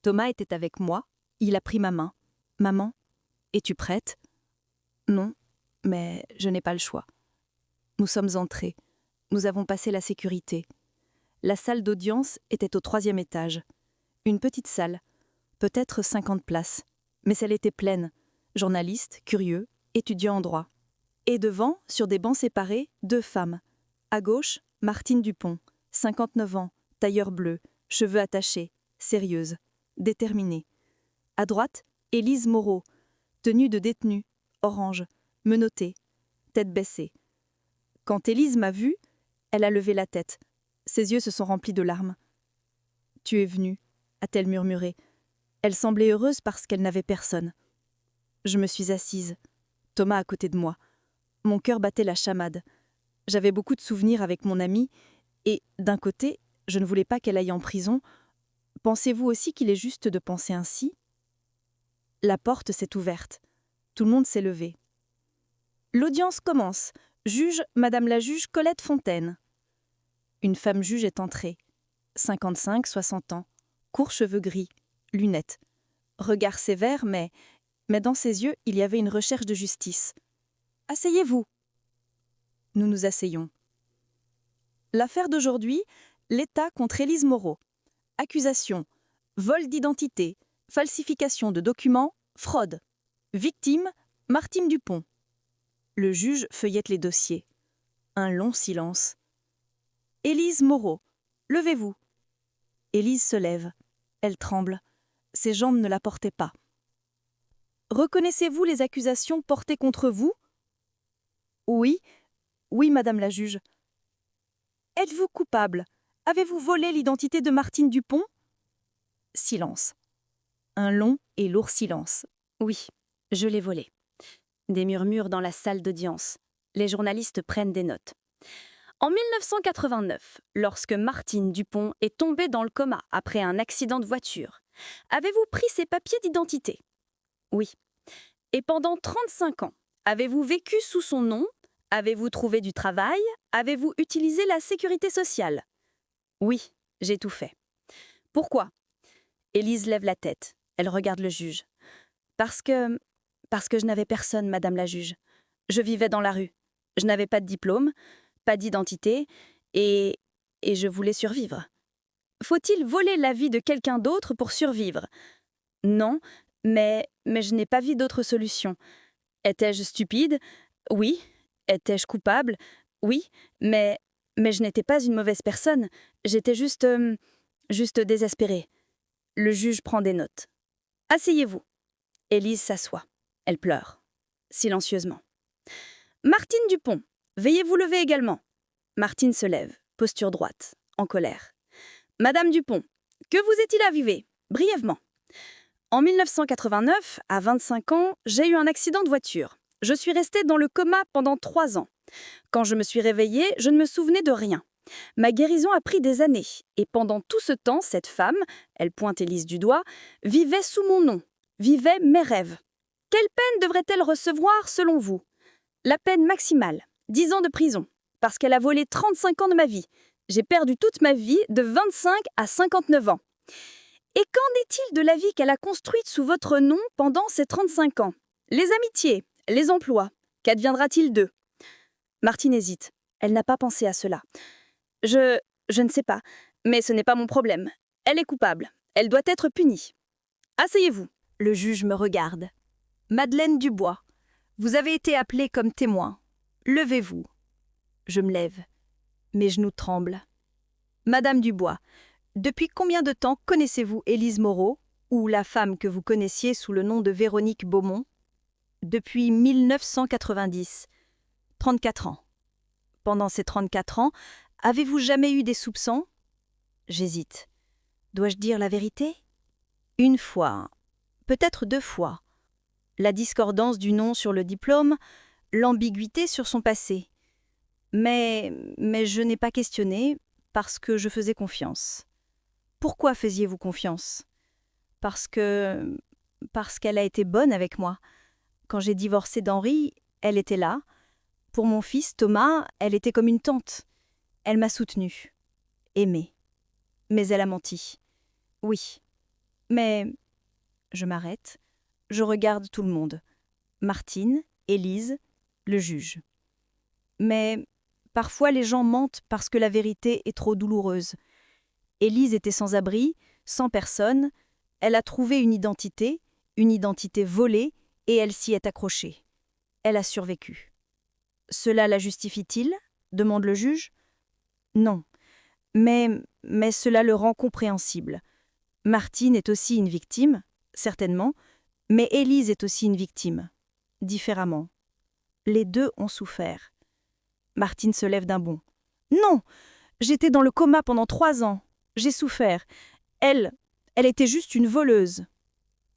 Thomas était avec moi, il a pris ma main. « Maman, es-tu prête ?»« Non, mais je n'ai pas le choix. » Nous sommes entrés. Nous avons passé la sécurité. La salle d'audience était au 3e étage. Une petite salle, peut-être 50 places. Mais elle était pleine. Journalistes, curieux, étudiants en droit. Et devant, sur des bancs séparés, 2 femmes. À gauche, Martine Dupont, 59 ans, tailleur bleu, cheveux attachés, sérieuse, déterminée. À droite, Élise Moreau, tenue de détenue, orange, menottée, tête baissée. Quand Élise m'a vue, elle a levé la tête. Ses yeux se sont remplis de larmes. « Tu es venue » a-t-elle murmuré. Elle semblait heureuse parce qu'elle n'avait personne. Je me suis assise. Thomas à côté de moi. Mon cœur battait la chamade. J'avais beaucoup de souvenirs avec mon amie et, d'un côté, je ne voulais pas qu'elle aille en prison. Pensez-vous aussi qu'il est juste de penser ainsi? La porte s'est ouverte. Tout le monde s'est levé. L'audience commence. Juge, Madame la juge Colette Fontaine. Une femme juge est entrée. 55-60 ans. Courts cheveux gris. Lunettes. Regard sévère, mais dans ses yeux, il y avait une recherche de justice. « Asseyez-vous !» Nous nous asseyons. L'affaire d'aujourd'hui, l'État contre Élise Moreau. Accusation, vol d'identité, falsification de documents, fraude. Victime, Martine Dupont. Le juge feuillette les dossiers. Un long silence. Élise Moreau, levez-vous. Élise se lève. Elle tremble. Ses jambes ne la portaient pas. Reconnaissez-vous les accusations portées contre vous? Oui, Oui, madame la juge. Êtes-vous coupable? Avez-vous volé l'identité de Martine Dupont? Silence. Un long et lourd silence. Oui, je l'ai volé. Des murmures dans la salle d'audience. Les journalistes prennent des notes. En 1989, lorsque Martine Dupont est tombée dans le coma après un accident de voiture, avez-vous pris ses papiers d'identité? Oui. Et pendant 35 ans, avez-vous vécu sous son nom? Avez-vous trouvé du travail? Avez-vous utilisé la sécurité sociale? Oui, j'ai tout fait. Pourquoi? Élise lève la tête. Elle regarde le juge. Parce que je n'avais personne, madame la juge. Je vivais dans la rue. Je n'avais pas de diplôme, pas d'identité, et je voulais survivre. Faut-il voler la vie de quelqu'un d'autre pour survivre? Non, mais je n'ai pas vu d'autre solution. Étais-je stupide? Oui. Étais-je coupable? Oui, mais je n'étais pas une mauvaise personne. J'étais juste désespérée. Le juge prend des notes. Asseyez-vous. Élise s'assoit. Elle pleure, silencieusement. Martine Dupont, veuillez vous lever également. Martine se lève, posture droite, en colère. Madame Dupont, que vous est-il arrivé? Brièvement. En 1989, à 25 ans, j'ai eu un accident de voiture. Je suis restée dans le coma pendant 3 ans. Quand je me suis réveillée, je ne me souvenais de rien. Ma guérison a pris des années, et pendant tout ce temps, cette femme, elle pointe Élise du doigt, vivait sous mon nom, vivait mes rêves. Quelle peine devrait-elle recevoir selon vous? La peine maximale, 10 ans de prison, parce qu'elle a volé 35 ans de ma vie. J'ai perdu toute ma vie de 25 à 59 ans. Et qu'en est-il de la vie qu'elle a construite sous votre nom pendant ces 35 ans? Les amitiés, les emplois, qu'adviendra-t-il d'eux? Martine hésite. Elle n'a pas pensé à cela. Je ne sais pas, mais ce n'est pas mon problème. Elle est coupable. Elle doit être punie. Asseyez-vous. Le juge me regarde. Madeleine Dubois, vous avez été appelée comme témoin. Levez-vous. Je me lève. Mes genoux tremblent. Madame Dubois, depuis combien de temps connaissez-vous Élise Moreau, ou la femme que vous connaissiez sous le nom de Véronique Beaumont? Depuis 1990. 34 ans. Pendant ces 34 ans, avez-vous jamais eu des soupçons? J'hésite. Dois-je dire la vérité? Une fois, peut-être 2 fois. La discordance du nom sur le diplôme, l'ambiguïté sur son passé. Mais je n'ai pas questionné parce que je faisais confiance. Pourquoi faisiez-vous confiance? Parce qu'elle a été bonne avec moi. Quand j'ai divorcé d'Henri, elle était là. Pour mon fils, Thomas, elle était comme une tante. Elle m'a soutenue, aimée. Mais elle a menti. Oui. Mais... Je m'arrête. Je regarde tout le monde. Martine, Élise, le juge. Mais parfois les gens mentent parce que la vérité est trop douloureuse. Élise était sans abri, sans personne. Elle a trouvé une identité volée, et elle s'y est accrochée. Elle a survécu. Cela la justifie-t-il? Demande le juge. Non. Mais cela le rend compréhensible. Martine est aussi une victime, certainement, mais Élise est aussi une victime, différemment. Les deux ont souffert. Martine se lève d'un bond. Non! J'étais dans le coma pendant 3 ans. J'ai souffert. Elle était juste une voleuse.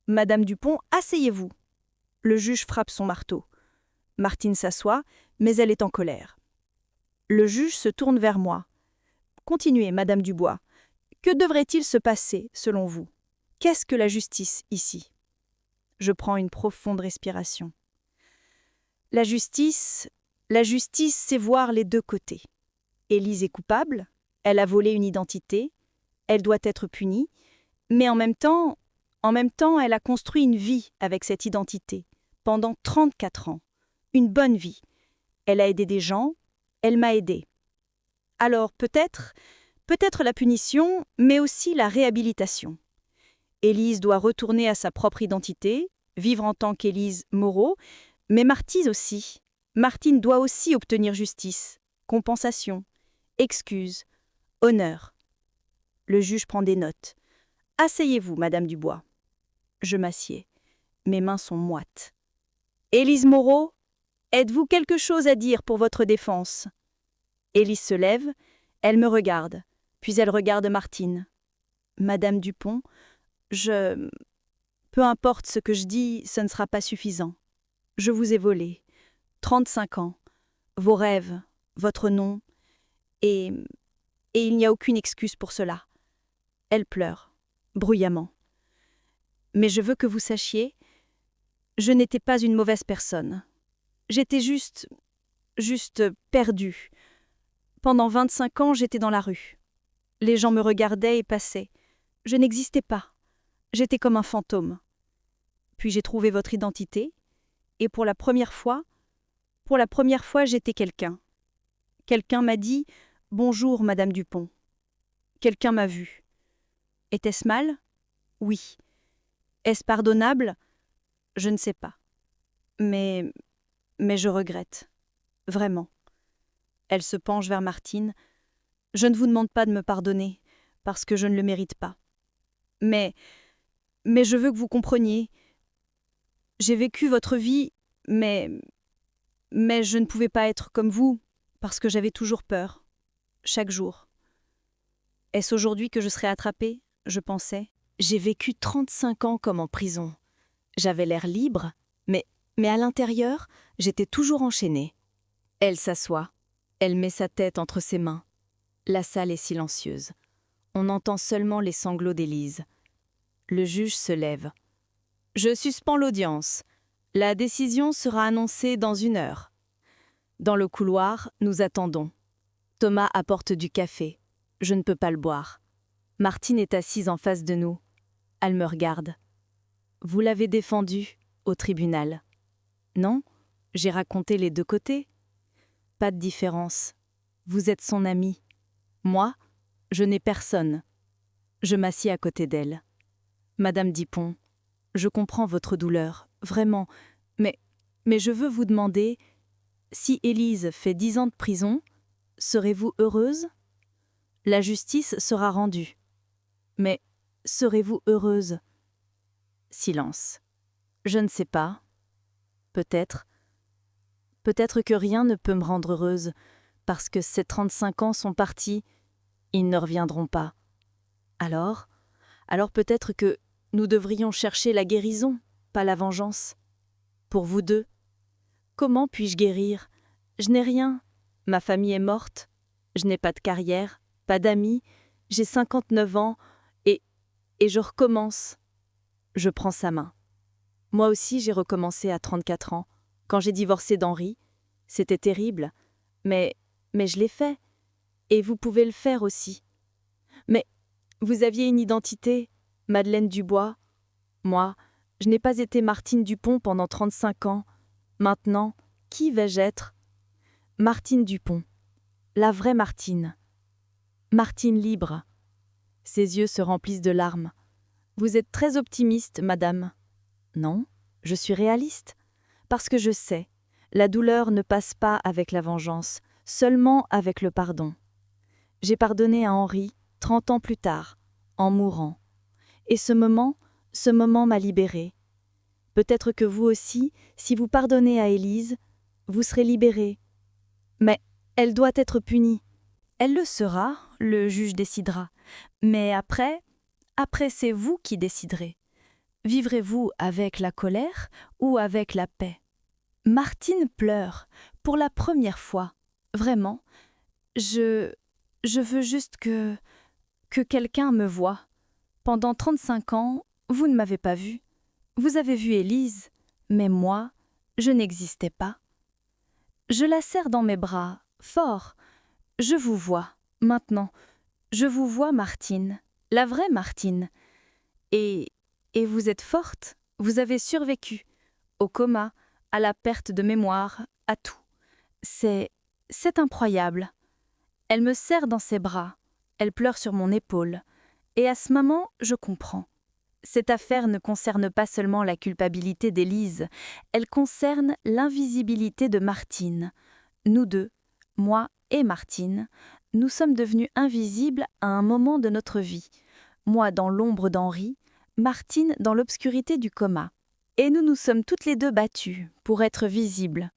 Madame Dupont, asseyez-vous. Le juge frappe son marteau. Martine s'assoit, mais elle est en colère. Le juge se tourne vers moi. Continuez, Madame Dubois. Que devrait-il se passer, selon vous? Qu'est-ce que la justice ici? Je prends une profonde respiration. La justice, c'est voir les deux côtés. Élise est coupable, elle a volé une identité, elle doit être punie, mais en même temps, elle a construit une vie avec cette identité, pendant 34 ans. Une bonne vie. Elle a aidé des gens, elle m'a aidé. Alors peut-être la punition, mais aussi la réhabilitation. Élise doit retourner à sa propre identité, vivre en tant qu'Élise Moreau, mais Martine aussi. Martine doit aussi obtenir justice, compensation, excuse, honneur. Le juge prend des notes. Asseyez-vous, Madame Dubois. Je m'assieds. Mes mains sont moites. Élise Moreau, Êtes-vous quelque chose à dire pour votre défense? Élise se lève, elle me regarde, puis elle regarde Martine. Madame Dupont, peu importe ce que je dis, ce ne sera pas suffisant. Je vous ai volé. 35 ans. Vos rêves, votre nom, et il n'y a aucune excuse pour cela. Elle pleure, bruyamment. Mais je veux que vous sachiez, je n'étais pas une mauvaise personne. J'étais juste perdue. Pendant 25 ans, j'étais dans la rue. Les gens me regardaient et passaient. Je n'existais pas. J'étais comme un fantôme. Puis j'ai trouvé votre identité, et pour la première fois, j'étais quelqu'un. Quelqu'un m'a dit « Bonjour, Madame Dupont ». Quelqu'un m'a vue. Était-ce mal? Oui. Est-ce pardonnable? Je ne sais pas. Mais je regrette. Vraiment. Elle se penche vers Martine. Je ne vous demande pas de me pardonner, parce que je ne le mérite pas. Mais je veux que vous compreniez. J'ai vécu votre vie, mais je ne pouvais pas être comme vous, parce que j'avais toujours peur, chaque jour. Est-ce aujourd'hui que je serai attrapée? Je pensais. J'ai vécu 35 ans comme en prison. J'avais l'air libre, mais à l'intérieur, j'étais toujours enchaînée. Elle s'assoit. Elle met sa tête entre ses mains. La salle est silencieuse. On entend seulement les sanglots d'Élise. Le juge se lève. Je suspends l'audience. La décision sera annoncée dans 1 heure. Dans le couloir, nous attendons. Thomas apporte du café. Je ne peux pas le boire. Martine est assise en face de nous. Elle me regarde. Vous l'avez défendu au tribunal. Non, j'ai raconté les 2 côtés. Pas de différence. Vous êtes son amie. Moi, je n'ai personne. Je m'assieds à côté d'elle. Madame Dupont, je comprends votre douleur, vraiment, mais je veux vous demander, si Élise fait 10 ans de prison, serez-vous heureuse? La justice sera rendue. Mais serez-vous heureuse? Silence. Je ne sais pas. Peut-être. Peut-être que rien ne peut me rendre heureuse, parce que ces 35 ans sont partis, ils ne reviendront pas. Alors peut-être que nous devrions chercher la guérison, pas la vengeance. Pour vous 2, comment puis-je guérir? Je n'ai rien. Ma famille est morte. Je n'ai pas de carrière, pas d'amis. J'ai 59 ans et je recommence. Je prends sa main. Moi aussi, j'ai recommencé à 34 ans. Quand j'ai divorcé d'Henri, c'était terrible. Mais je l'ai fait. Et vous pouvez le faire aussi. Mais vous aviez une identité, Madeleine Dubois. Moi, je n'ai pas été Martine Dupont pendant 35 ans. Maintenant, qui vais-je être? Martine Dupont. La vraie Martine. Martine libre. Ses yeux se remplissent de larmes. Vous êtes très optimiste, madame. Non, je suis réaliste. Parce que je sais, la douleur ne passe pas avec la vengeance, seulement avec le pardon. J'ai pardonné à Henri 30 ans plus tard, en mourant. Et ce moment m'a libérée. Peut-être que vous aussi, si vous pardonnez à Élise, vous serez libérée. Mais elle doit être punie. Elle le sera, le juge décidera. Mais après, c'est vous qui déciderez. Vivrez-vous avec la colère ou avec la paix? Martine pleure, pour la première fois. Vraiment, je veux juste que quelqu'un me voie. Pendant 35 ans, vous ne m'avez pas vue. Vous avez vu Élise, mais moi, je n'existais pas. Je la serre dans mes bras, fort. Je vous vois, maintenant. Je vous vois, Martine, la vraie Martine. Et vous êtes forte, vous avez survécu. Au coma, à la perte de mémoire, à tout. C'est incroyable. Elle me serre dans ses bras, elle pleure sur mon épaule. Et à ce moment, je comprends. Cette affaire ne concerne pas seulement la culpabilité d'Élise, elle concerne l'invisibilité de Martine. Nous 2, moi et Martine, nous sommes devenus invisibles à un moment de notre vie. Moi dans l'ombre d'Henri, Martine dans l'obscurité du coma. Et nous nous sommes toutes les 2 battues pour être visibles.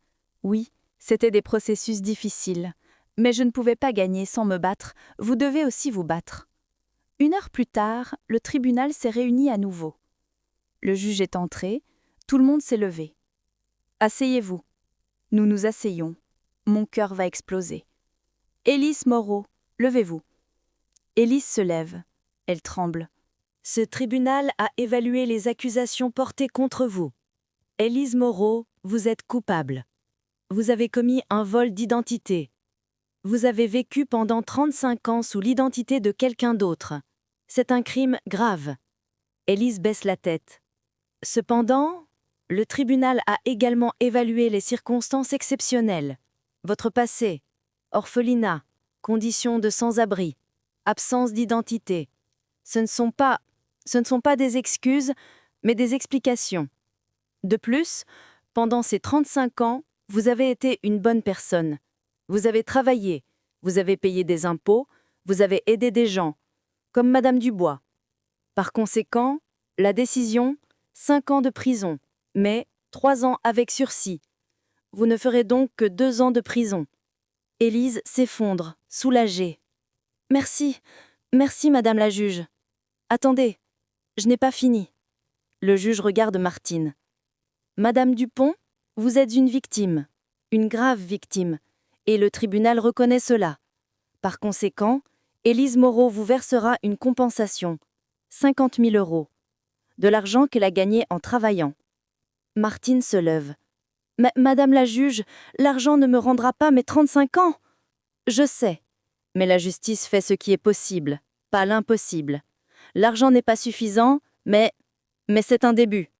Oui, c'était des processus difficiles, mais je ne pouvais pas gagner sans me battre, vous devez aussi vous battre. 1 heure plus tard, le tribunal s'est réuni à nouveau. Le juge est entré, tout le monde s'est levé. Asseyez-vous. Nous nous asseyons. Mon cœur va exploser. Élise Moreau, levez-vous. Élise se lève. Elle tremble. Ce tribunal a évalué les accusations portées contre vous. Élise Moreau, vous êtes coupable. Vous avez commis un vol d'identité. Vous avez vécu pendant 35 ans sous l'identité de quelqu'un d'autre. C'est un crime grave. Élise baisse la tête. Cependant, le tribunal a également évalué les circonstances exceptionnelles. Votre passé, orphelinat, conditions de sans-abri, absence d'identité. Ce ne sont pas des excuses, mais des explications. De plus, pendant ces 35 ans, vous avez été une bonne personne. Vous avez travaillé, vous avez payé des impôts, vous avez aidé des gens, comme Madame Dubois. Par conséquent, la décision, 5 ans de prison, mais 3 ans avec sursis. Vous ne ferez donc que 2 ans de prison. Élise s'effondre, soulagée. Merci, Madame la juge. Attendez, je n'ai pas fini. Le juge regarde Martine. Madame Dupont, vous êtes une victime, une grave victime, et le tribunal reconnaît cela. Par conséquent, Élise Moreau vous versera une compensation, 50 000 €, de l'argent qu'elle a gagné en travaillant. Martine se lève. Madame la juge, l'argent ne me rendra pas mes 35 ans. Je sais, mais la justice fait ce qui est possible, pas l'impossible. L'argent n'est pas suffisant, mais c'est un début.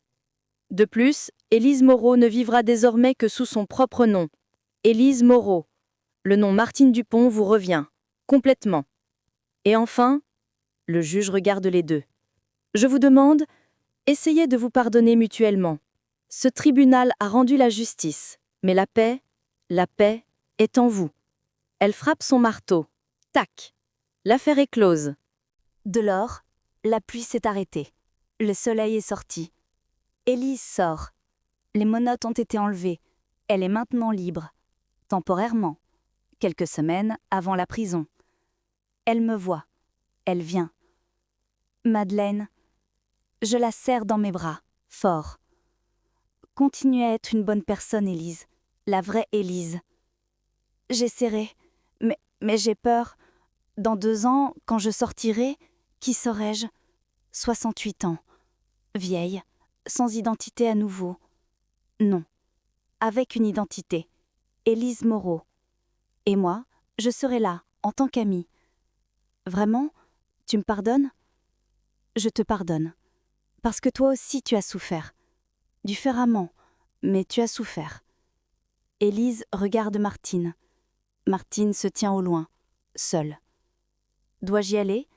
De plus, Élise Moreau ne vivra désormais que sous son propre nom. Élise Moreau. Le nom Martine Dupont vous revient, complètement. Et enfin, le juge regarde les deux. Je vous demande, essayez de vous pardonner mutuellement. Ce tribunal a rendu la justice, mais la paix est en vous. Elle frappe son marteau. Tac. L'affaire est close. De lors, la pluie s'est arrêtée. Le soleil est sorti. Élise sort. Les menottes ont été enlevées. Elle est maintenant libre. Temporairement. Quelques semaines avant la prison. Elle me voit. Elle vient. Madeleine. Je la serre dans mes bras, fort. Continue à être une bonne personne, Élise. La vraie Élise. J'essaierai, mais j'ai peur. Dans 2 ans, quand je sortirai, qui serai-je ? 68 ans. Vieille, sans identité à nouveau. Non. Avec une identité. Élise Moreau. Et moi, je serai là, en tant qu'amie. Vraiment ? Tu me pardonnes ? Je te pardonne. Parce que toi aussi tu as souffert. Différemment, mais tu as souffert. Élise regarde Martine. Martine se tient au loin, seule. Dois-je y aller ?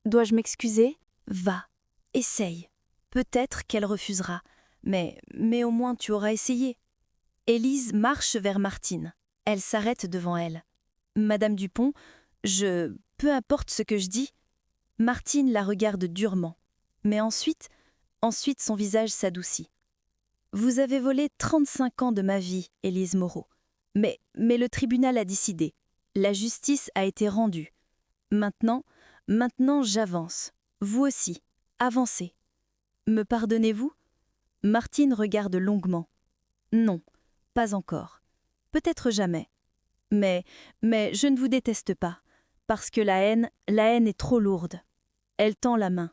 Dois-je m'excuser ? Va, essaye. Peut-être qu'elle refusera, mais au moins tu auras essayé. Élise marche vers Martine. Elle s'arrête devant elle. Madame Dupont, peu importe ce que je dis. Martine la regarde durement. Mais ensuite son visage s'adoucit. Vous avez volé 35 ans de ma vie, Élise Moreau. Mais le tribunal a décidé. La justice a été rendue. Maintenant, j'avance. Vous aussi, avancez. Me pardonnez-vous ? Martine regarde longuement. Non, pas encore. Peut-être jamais. Mais je ne vous déteste pas, parce que la haine est trop lourde. Elle tend la main.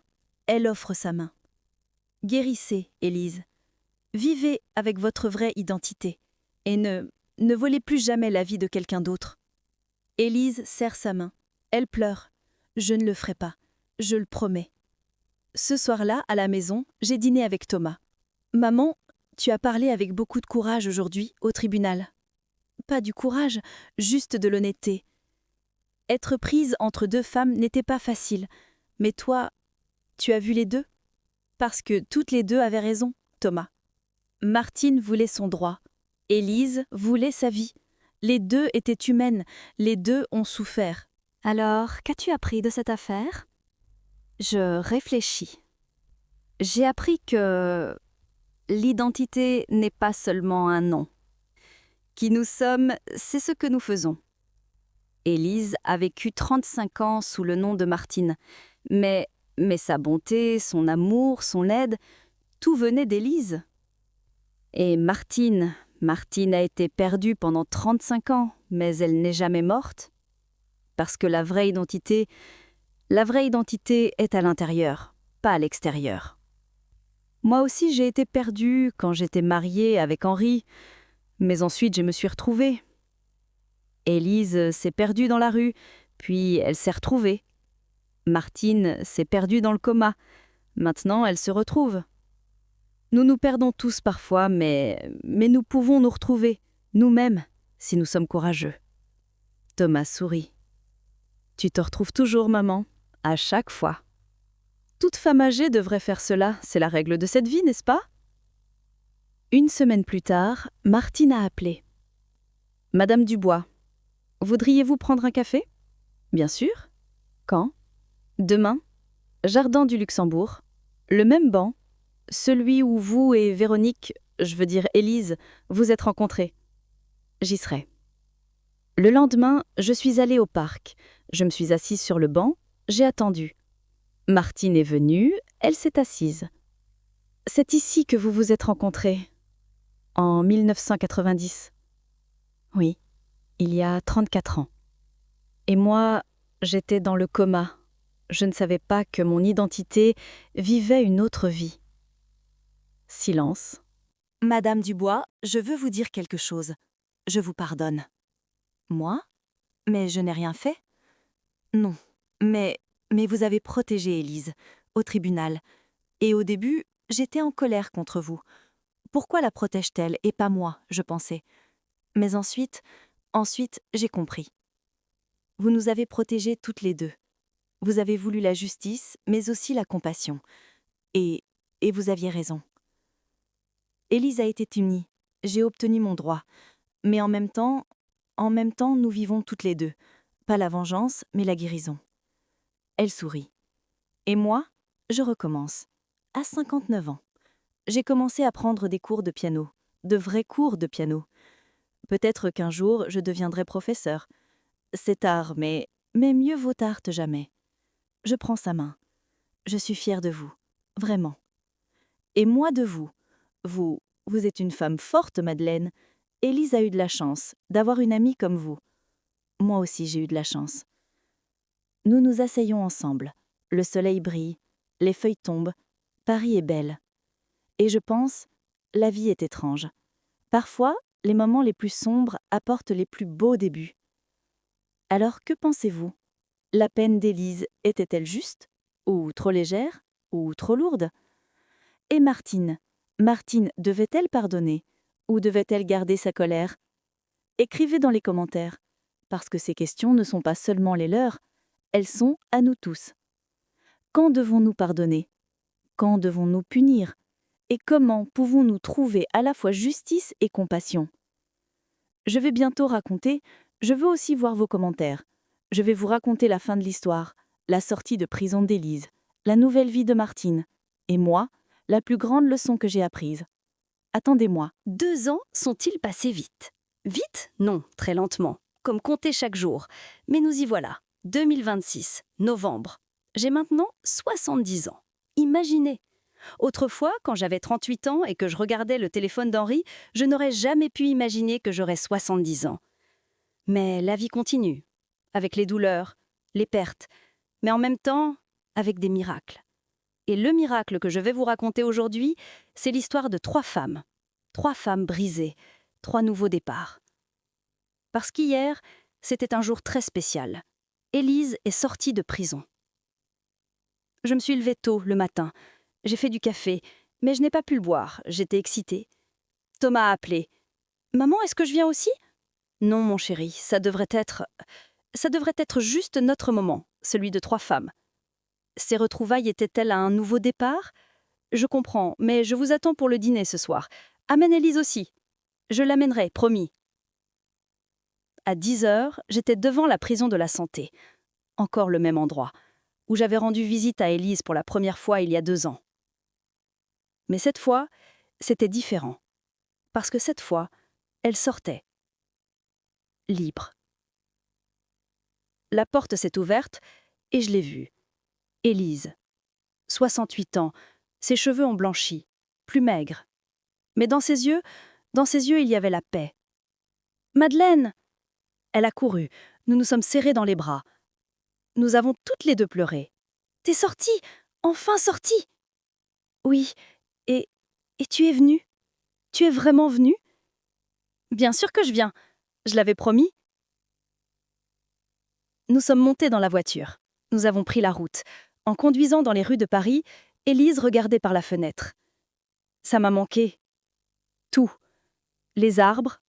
Elle offre sa main. Guérissez, Élise. Vivez avec votre vraie identité et ne volez plus jamais la vie de quelqu'un d'autre. Élise serre sa main. Elle pleure. Je ne le ferai pas. Je le promets. Ce soir-là, à la maison, j'ai dîné avec Thomas. Maman, tu as parlé avec beaucoup de courage aujourd'hui au tribunal. Pas du courage, juste de l'honnêteté. Être prise entre 2 femmes n'était pas facile. Mais toi, tu as vu les 2 ? Parce que toutes les 2 avaient raison, Thomas. Martine voulait son droit. Élise voulait sa vie. Les 2 étaient humaines. Les 2 ont souffert. Alors, qu'as-tu appris de cette affaire ? Je réfléchis. J'ai appris que l'identité n'est pas seulement un nom. Qui nous sommes, c'est ce que nous faisons. Élise a vécu 35 ans sous le nom de Martine. Mais sa bonté, son amour, son aide, tout venait d'Élise. Et Martine a été perdue pendant 35 ans, mais elle n'est jamais morte. Parce que la vraie identité est à l'intérieur, pas à l'extérieur. Moi aussi, j'ai été perdue quand j'étais mariée avec Henri, mais ensuite je me suis retrouvée. Élise s'est perdue dans la rue, puis elle s'est retrouvée. Martine s'est perdue dans le coma, maintenant elle se retrouve. Nous nous perdons tous parfois, mais nous pouvons nous retrouver, nous-mêmes, si nous sommes courageux. Thomas sourit. Tu te retrouves toujours, maman, à chaque fois. Toute femme âgée devrait faire cela, c'est la règle de cette vie, n'est-ce pas? Une semaine plus tard, Martine a appelé. Madame Dubois, voudriez-vous prendre un café? Bien sûr. Quand? Demain. Jardin du Luxembourg. Le même banc. Celui où vous et Véronique, je veux dire Élise, vous êtes rencontrés. J'y serai. Le lendemain, je suis allée au parc. Je me suis assise sur le banc, j'ai attendu. Martine est venue, elle s'est assise. C'est ici que vous vous êtes rencontrés. En 1990. Oui, il y a 34 ans. Et moi, j'étais dans le coma. Je ne savais pas que mon identité vivait une autre vie. Silence. Madame Dubois, je veux vous dire quelque chose. Je vous pardonne. Moi? Mais je n'ai rien fait. Non, mais vous avez protégé Élise, au tribunal. Et au début, j'étais en colère contre vous. Pourquoi la protège-t-elle et pas moi, je pensais. Mais ensuite, j'ai compris. Vous nous avez protégées toutes les deux. Vous avez voulu la justice, mais aussi la compassion. Et vous aviez raison. Élise a été unie. J'ai obtenu mon droit. Mais en même temps, nous vivons toutes les deux. Pas la vengeance, mais la guérison. Elle sourit. Et moi, je recommence. À 59 ans. J'ai commencé à prendre des cours de piano. De vrais cours de piano. Peut-être qu'un jour, je deviendrai professeur. C'est tard, mais mieux vaut tard que jamais. Je prends sa main. Je suis fière de vous. Vraiment. Et moi de vous. Vous êtes une femme forte, Madeleine. Élise a eu de la chance d'avoir une amie comme vous. Moi aussi, j'ai eu de la chance. Nous nous asseyons ensemble. Le soleil brille, les feuilles tombent, Paris est belle. Et je pense, la vie est étrange. Parfois, les moments les plus sombres apportent les plus beaux débuts. Alors que pensez-vous? La peine d'Élise était-elle juste? Ou trop légère? Ou trop lourde? Et Martine devait-elle pardonner? Ou devait-elle garder sa colère? Écrivez dans les commentaires, parce que ces questions ne sont pas seulement les leurs, elles sont à nous tous. Quand devons-nous pardonner? Quand devons-nous punir? Et comment pouvons-nous trouver à la fois justice et compassion? Je vais bientôt raconter, je veux aussi voir vos commentaires. Je vais vous raconter la fin de l'histoire, la sortie de prison d'Élise, la nouvelle vie de Martine, et moi, la plus grande leçon que j'ai apprise. Attendez-moi. 2 ans sont-ils passés vite? Vite? Non, très lentement, comme compter chaque jour. Mais nous y voilà. 2026, novembre. J'ai maintenant 70 ans. Imaginez! Autrefois, quand j'avais 38 ans et que je regardais le téléphone d'Henri, je n'aurais jamais pu imaginer que j'aurais 70 ans. Mais la vie continue, avec les douleurs, les pertes, mais en même temps, avec des miracles. Et le miracle que je vais vous raconter aujourd'hui, c'est l'histoire de 3 femmes. 3 femmes brisées, 3 nouveaux départs. Parce qu'hier, c'était un jour très spécial. Élise est sortie de prison. Je me suis levée tôt le matin. J'ai fait du café, mais je n'ai pas pu le boire, j'étais excitée. Thomas a appelé. « Maman, est-ce que je viens aussi ?»« Non, mon chéri, ça devrait être juste notre moment, celui de 3 femmes. » Ces retrouvailles étaient-elles à un nouveau départ? Je comprends, mais je vous attends pour le dîner ce soir. Amène Élise aussi. Je l'amènerai, promis. À 10h, j'étais devant la prison de la Santé. Encore le même endroit, où j'avais rendu visite à Élise pour la première fois il y a 2 ans. Mais cette fois, c'était différent. Parce que cette fois, elle sortait. libre. La porte s'est ouverte et je l'ai vue. Élise. 68 ans, ses cheveux ont blanchi, plus maigre. Mais dans ses yeux, il y avait la paix. Madeleine! Elle a couru, nous nous sommes serrés dans les bras. Nous avons toutes les deux pleuré. T'es sortie! Enfin sortie! Oui, et tu es venue? Tu es vraiment venue? Bien sûr que je viens, je l'avais promis. Nous sommes montés dans la voiture. Nous avons pris la route. En conduisant dans les rues de Paris, Élise regardait par la fenêtre. Ça m'a manqué. Tout. Les arbres,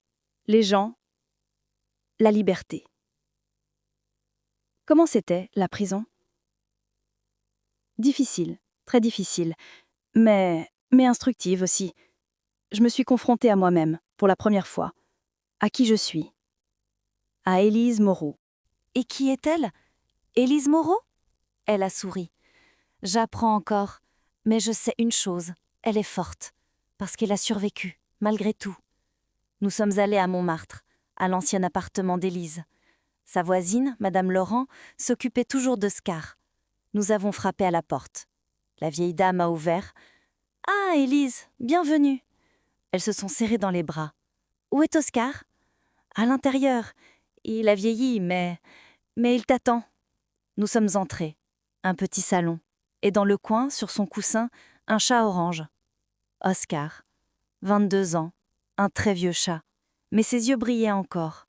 les gens, la liberté. Comment c'était, la prison? Difficile, très difficile, mais instructive aussi. Je me suis confrontée à moi-même, pour la première fois. À qui je suis. À Élise Moreau. Et qui est-elle? Élise Moreau? Elle a souri. J'apprends encore, mais je sais une chose, elle est forte, parce qu'elle a survécu, malgré tout. Nous sommes allés à Montmartre, à l'ancien appartement d'Élise. Sa voisine, Madame Laurent, s'occupait toujours d'Oscar. Nous avons frappé à la porte. La vieille dame a ouvert. « Ah, Élise, bienvenue !» Elles se sont serrées dans les bras. « Où est Oscar ?»« À l'intérieur. Il a vieilli, mais il t'attend. » Nous sommes entrés. Un petit salon. Et dans le coin, sur son coussin, un chat orange. Oscar. 22 ans. Un très vieux chat. Mais ses yeux brillaient encore.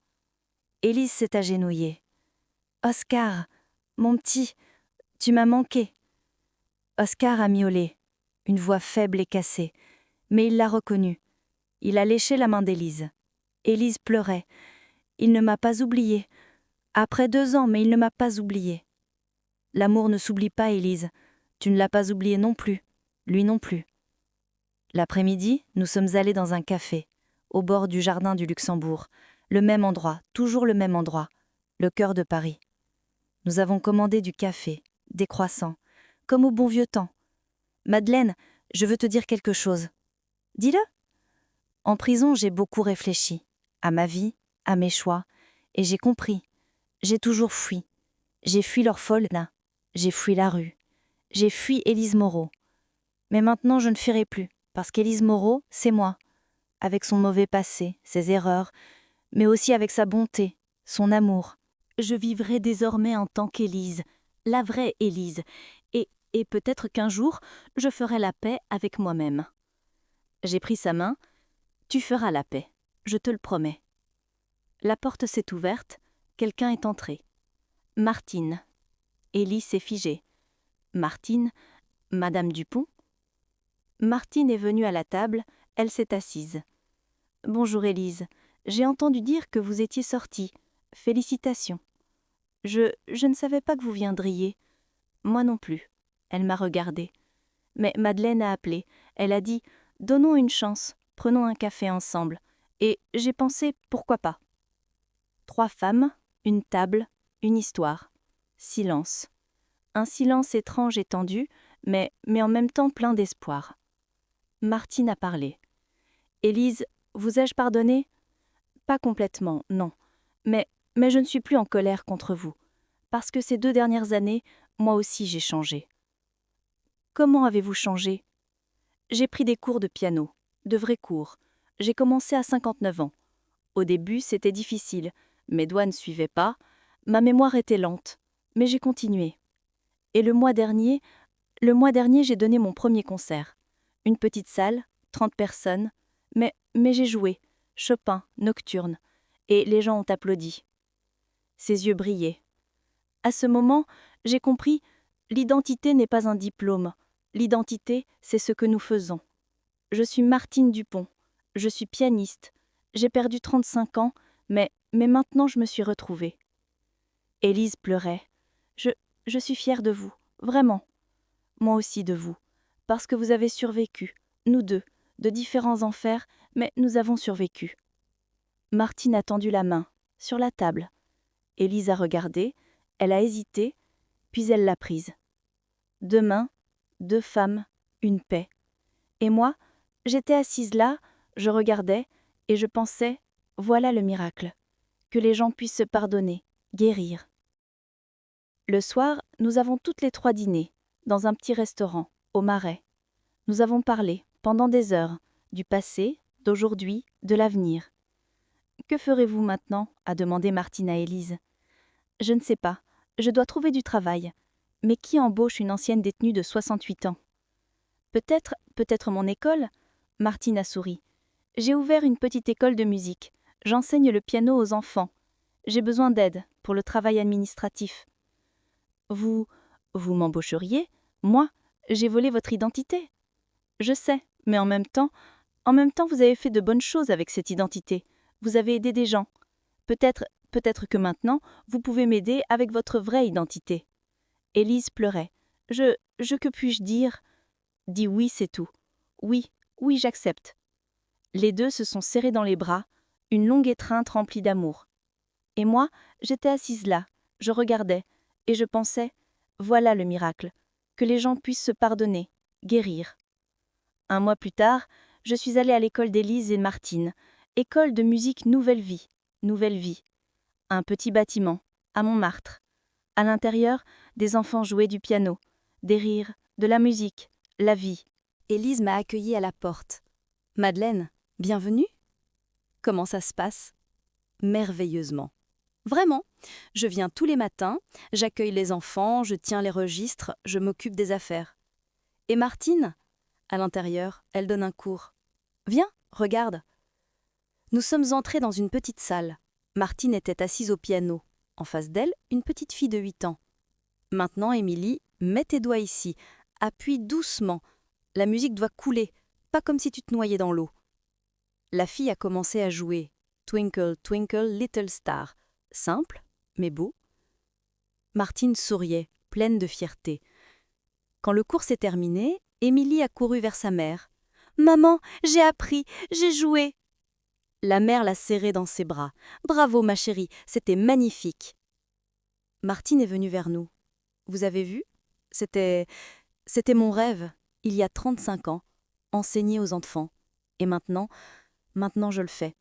Élise s'est agenouillée. « Oscar, mon petit, tu m'as manqué. » Oscar a miaulé, une voix faible et cassée, mais il l'a reconnue. Il a léché la main d'Élise. Élise pleurait. « Il ne m'a pas oubliée. Après 2 ans, mais il ne m'a pas oubliée. » L'amour ne s'oublie pas, Élise. Tu ne l'as pas oublié non plus. Lui non plus. L'après-midi, nous sommes allés dans un café, au bord du jardin du Luxembourg. Le même endroit, toujours le même endroit, le cœur de Paris. Nous avons commandé du café, des croissants, comme au bon vieux temps. Madeleine, je veux te dire quelque chose. Dis-le. En prison, j'ai beaucoup réfléchi, à ma vie, à mes choix, et j'ai compris. J'ai toujours fui. J'ai fui l'orphelinat, j'ai fui la rue, j'ai fui Élise Moreau. Mais maintenant, je ne fuirai plus, parce qu'Élise Moreau, c'est moi, avec son mauvais passé, ses erreurs, mais aussi avec sa bonté, son amour. Je vivrai désormais en tant qu'Élise, la vraie Élise, et peut-être qu'un jour, je ferai la paix avec moi-même. J'ai pris sa main. Tu feras la paix, je te le promets. La porte s'est ouverte, quelqu'un est entré. Martine. Élise s'est figée. Martine, Madame Dupont. Martine est venue à la table, elle s'est assise. Bonjour Élise, j'ai entendu dire que vous étiez sortie. Félicitations. Je ne savais pas que vous viendriez. Moi non plus. Elle m'a regardée. Mais Madeleine a appelé. Elle a dit « Donnons une chance, prenons un café ensemble. » Et j'ai pensé « Pourquoi pas ?» 3 femmes, une table, une histoire. Silence. Un silence étrange et tendu, mais en même temps plein d'espoir. Martine a parlé. « Élise, vous ai-je pardonné ? » Pas complètement, non. Mais je ne suis plus en colère contre vous. Parce que ces 2 dernières années, moi aussi j'ai changé. Comment avez-vous changé ? J'ai pris des cours de piano, de vrais cours. J'ai commencé à 59 ans. Au début, c'était difficile. Mes doigts ne suivaient pas. Ma mémoire était lente. Mais j'ai continué. Et le mois dernier, j'ai donné mon premier concert. Une petite salle, 30 personnes. Mais j'ai joué. Chopin, nocturne. Et les gens ont applaudi. Ses yeux brillaient. À ce moment, j'ai compris, l'identité n'est pas un diplôme. L'identité, c'est ce que nous faisons. Je suis Martine Dupont. Je suis pianiste. J'ai perdu 35 ans, mais maintenant je me suis retrouvée. Élise pleurait. Je suis fière de vous, vraiment. Moi aussi de vous, parce que vous avez survécu, nous deux, de différents enfers, mais nous avons survécu. Martine a tendu la main, sur la table. Élise a regardé, elle a hésité, puis elle l'a prise. 2 mains, 2 femmes, une paix. Et moi, j'étais assise là, je regardais, et je pensais, voilà le miracle. que les gens puissent se pardonner, guérir. Le soir, nous avons toutes les 3 dîné, dans un petit restaurant, au Marais. Nous avons parlé, pendant des heures, du passé, d'aujourd'hui, de l'avenir. « Que ferez-vous maintenant » a demandé Martine à Élise. « Je ne sais pas, je dois trouver du travail. Mais qui embauche une ancienne détenue de 68 ans ? Peut-être mon école ?» Martine a souri. « J'ai ouvert une petite école de musique. J'enseigne le piano aux enfants. J'ai besoin d'aide pour le travail administratif. » Vous m'embaucheriez ? Moi, j'ai volé votre identité. Je sais, mais en même temps, vous avez fait de bonnes choses avec cette identité. Vous avez aidé des gens. Peut-être que maintenant, vous pouvez m'aider avec votre vraie identité. Élise pleurait. Que puis-je dire ? Dis oui, c'est tout. Oui, j'accepte. Les deux se sont serrés dans les bras, une longue étreinte remplie d'amour. Et moi, j'étais assise là, je regardais, et je pensais, voilà le miracle, que les gens puissent se pardonner, guérir. 1 mois plus tard, je suis allée à l'école d'Élise et Martine, école de musique Nouvelle Vie. Un petit bâtiment, à Montmartre. À l'intérieur, des enfants jouaient du piano, des rires, de la musique, la vie. Élise m'a accueillie à la porte. « Madeleine, bienvenue ? Comment ça se passe ? » Merveilleusement. Vraiment, je viens tous les matins, j'accueille les enfants, je tiens les registres, je m'occupe des affaires. Et Martine ? À l'intérieur, elle donne un cours. Viens, regarde. Nous sommes entrés dans une petite salle. Martine était assise au piano. En face d'elle, une petite fille de 8 ans. Maintenant, Émilie, mets tes doigts ici. Appuie doucement. La musique doit couler, pas comme si tu te noyais dans l'eau. La fille a commencé à jouer. Twinkle, twinkle, little star. Simple, mais beau. Martine souriait, pleine de fierté. Quand le cours s'est terminé, Émilie a couru vers sa mère. « Maman, j'ai appris, j'ai joué !» La mère l'a serrée dans ses bras. « Bravo, ma chérie, c'était magnifique !» Martine est venue vers nous. « Vous avez vu ? C'était mon rêve, il y a 35 ans, enseigner aux enfants. Et maintenant je le fais.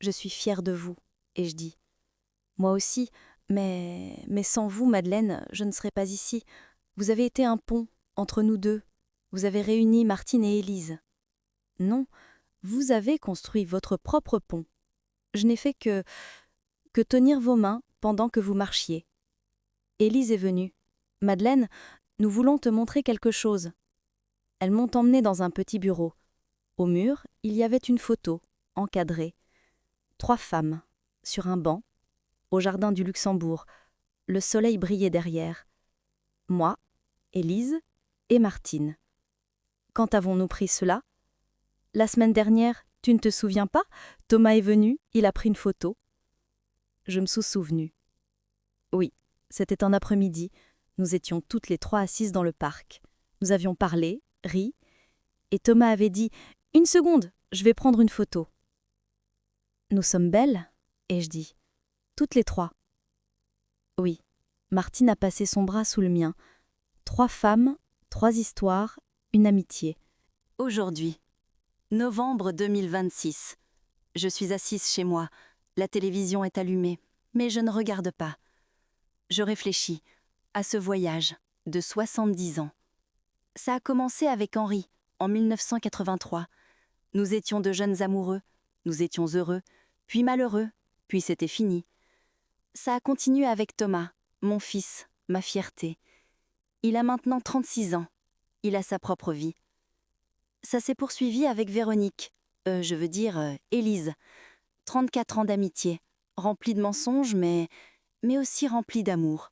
Je suis fière de vous, et je dis « Moi aussi, mais sans vous, Madeleine, je ne serais pas ici. Vous avez été un pont entre nous deux. Vous avez réuni Martine et Élise. Non, vous avez construit votre propre pont. Je n'ai fait que tenir vos mains pendant que vous marchiez. Élise est venue. Madeleine, nous voulons te montrer quelque chose. » Elles m'ont emmenée dans un petit bureau. Au mur, il y avait une photo, encadrée. 3 femmes, sur un banc, au jardin du Luxembourg. Le soleil brillait derrière. Moi, Élise et Martine. Quand avons-nous pris cela ? La semaine dernière, tu ne te souviens pas ? Thomas est venu, il a pris une photo. Je me suis souvenue. Oui, c'était un après-midi. Nous étions toutes les 3 assises dans le parc. Nous avions parlé, ri, et Thomas avait dit « Une seconde, je vais prendre une photo. » Nous sommes belles ? Et je dis « Toutes les 3. » Oui, Martine a passé son bras sous le mien. 3 femmes, 3 histoires, une amitié. Aujourd'hui, novembre 2026. Je suis assise chez moi. La télévision est allumée, mais je ne regarde pas. Je réfléchis à ce voyage de 70 ans. Ça a commencé avec Henri, en 1983. Nous étions de jeunes amoureux, nous étions heureux, puis malheureux, puis c'était fini. Ça a continué avec Thomas, mon fils, ma fierté. Il a maintenant 36 ans. Il a sa propre vie. Ça s'est poursuivi avec Véronique, Élise. 34 ans d'amitié, remplie de mensonges, mais aussi remplie d'amour.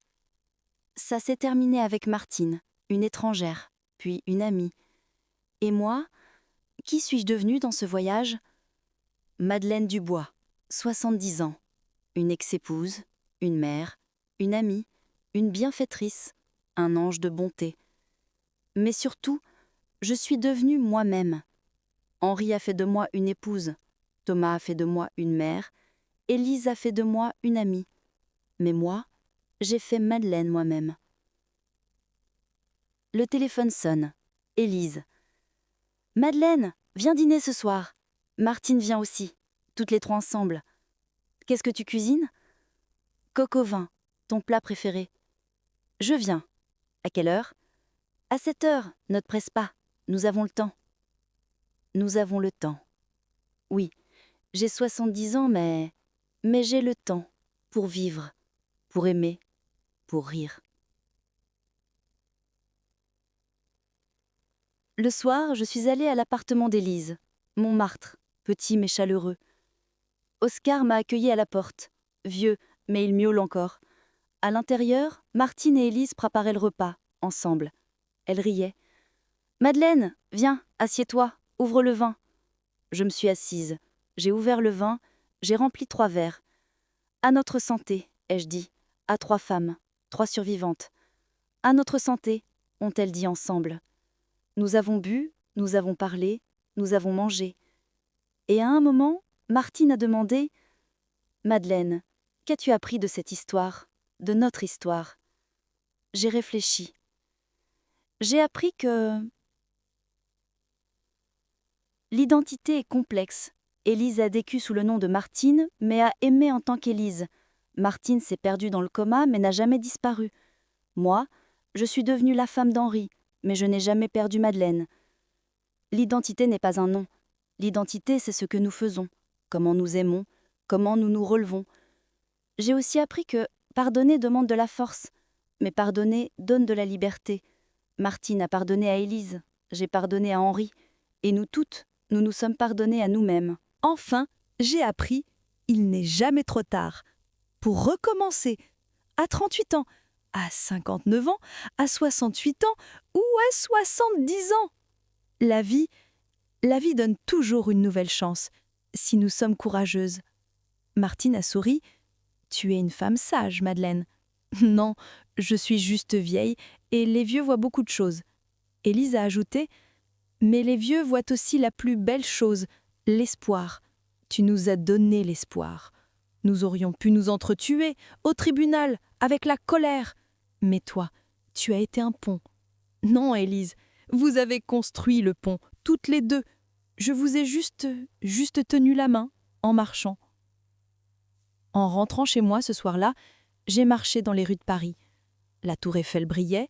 Ça s'est terminé avec Martine, une étrangère, puis une amie. Et moi, qui suis-je devenue dans ce voyage ? Madeleine Dubois, 70 ans, une ex-épouse, une mère, une amie, une bienfaitrice, un ange de bonté. Mais surtout, je suis devenue moi-même. Henri a fait de moi une épouse, Thomas a fait de moi une mère, Élise a fait de moi une amie. Mais moi, j'ai fait Madeleine moi-même. Le téléphone sonne. Élise. « Madeleine, viens dîner ce soir. Martine vient aussi, toutes les 3 ensemble. » Qu'est-ce que tu cuisines ? Coq au vin, ton plat préféré. Je viens. À quelle heure ? À 7 heures, ne te presse pas. Nous avons le temps. Nous avons le temps. Oui, j'ai 70 ans, mais j'ai le temps pour vivre, pour aimer, pour rire. Le soir, je suis allée à l'appartement d'Élise, Montmartre, petit mais chaleureux. Oscar m'a accueilli à la porte, vieux, mais il miaule encore. À l'intérieur, Martine et Élise préparaient le repas, ensemble. Elle riait. « Madeleine, viens, assieds-toi, ouvre le vin. » Je me suis assise. J'ai ouvert le vin, j'ai rempli 3 verres. « À notre santé, » ai-je dit, à 3 femmes, 3 survivantes. « À notre santé, » ont-elles dit ensemble. Nous avons bu, nous avons parlé, nous avons mangé. Et à un moment, Martine a demandé « Madeleine, qu'as-tu appris de cette histoire, de notre histoire ?» J'ai réfléchi. J'ai appris que l'identité est complexe. Élise a vécu sous le nom de Martine, mais a aimé en tant qu'Élise. Martine s'est perdue dans le coma, mais n'a jamais disparu. Moi, je suis devenue la femme d'Henri, mais je n'ai jamais perdu Madeleine. L'identité n'est pas un nom. L'identité, c'est ce que nous faisons, comment nous aimons, comment nous nous relevons. J'ai aussi appris que pardonner demande de la force, mais pardonner donne de la liberté. Martine a pardonné à Élise, j'ai pardonné à Henri, et nous toutes, nous nous sommes pardonnées à nous-mêmes. Enfin, j'ai appris, il n'est jamais trop tard pour recommencer, à 38 ans, à 59 ans, à 68 ans ou à 70 ans. La vie donne toujours une nouvelle chance, si nous sommes courageuses. Martine a souri. « Tu es une femme sage, Madeleine. » »« Non, je suis juste vieille et les vieux voient beaucoup de choses. » Élise a ajouté. « Mais les vieux voient aussi la plus belle chose, l'espoir. Tu nous as donné l'espoir. Nous aurions pu nous entretuer, au tribunal, avec la colère. Mais toi, tu as été un pont. Non, Élise, vous avez construit le pont, toutes les deux. Je vous ai juste tenu la main, en marchant. » En rentrant chez moi ce soir-là, j'ai marché dans les rues de Paris. La tour Eiffel brillait,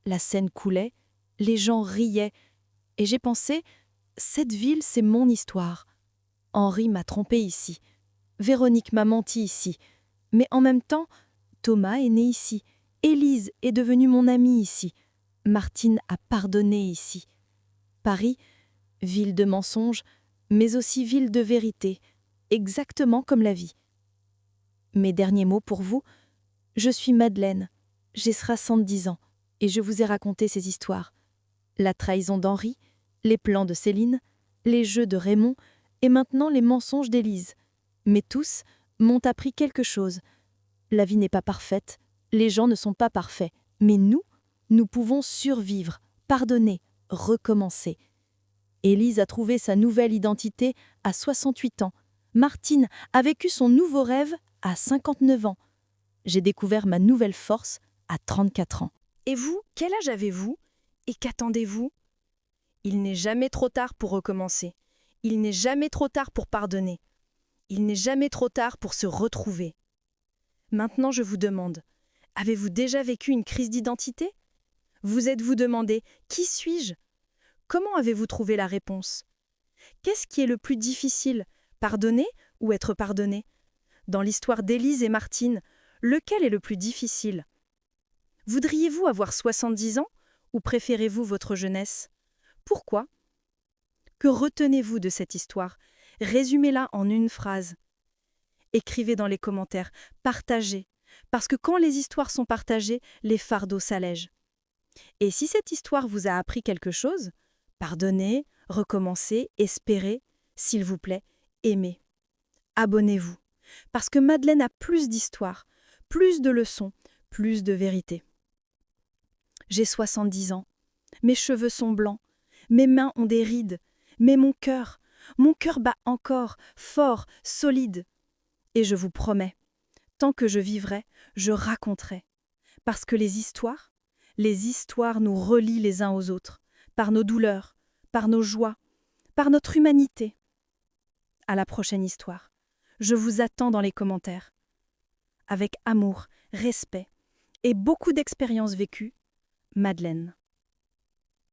la Seine coulait, les gens riaient. Et j'ai pensé, cette ville, c'est mon histoire. Henri m'a trompé ici. Véronique m'a menti ici. Mais en même temps, Thomas est né ici. Élise est devenue mon amie ici. Martine a pardonné ici. Paris, ville de mensonges, mais aussi ville de vérité, exactement comme la vie. Mes derniers mots pour vous, je suis Madeleine, j'ai 70 ans, et je vous ai raconté ces histoires. La trahison d'Henri, les plans de Céline, les jeux de Raymond, et maintenant les mensonges d'Élise. Mais tous m'ont appris quelque chose. La vie n'est pas parfaite, les gens ne sont pas parfaits, mais nous pouvons survivre, pardonner, recommencer. Élise a trouvé sa nouvelle identité à 68 ans. Martine a vécu son nouveau rêve à 59 ans. J'ai découvert ma nouvelle force à 34 ans. Et vous, quel âge avez-vous ? Et qu'attendez-vous ? Il n'est jamais trop tard pour recommencer. Il n'est jamais trop tard pour pardonner. Il n'est jamais trop tard pour se retrouver. Maintenant, je vous demande, avez-vous déjà vécu une crise d'identité ? Vous êtes-vous demandé « Qui suis-je » ? Comment avez-vous trouvé la réponse ? Qu'est-ce qui est le plus difficile, pardonner ou être pardonné ? Dans l'histoire d'Élise et Martine, lequel est le plus difficile ? Voudriez-vous avoir 70 ans ou préférez-vous votre jeunesse ? Pourquoi ? Que retenez-vous de cette histoire ? Résumez-la en une phrase. Écrivez dans les commentaires, partagez, parce que quand les histoires sont partagées, les fardeaux s'allègent. Et si cette histoire vous a appris quelque chose, pardonnez, recommencez, espérez, s'il vous plaît, aimez. Abonnez-vous, parce que Madeleine a plus d'histoires, plus de leçons, plus de vérité. J'ai 70 ans, mes cheveux sont blancs, mes mains ont des rides, mais mon cœur bat encore, fort, solide. Et je vous promets, tant que je vivrai, je raconterai. Parce que les histoires nous relient les uns aux autres, par nos douleurs, par nos joies, par notre humanité. À la prochaine histoire. Je vous attends dans les commentaires. Avec amour, respect et beaucoup d'expérience vécue, Madeleine.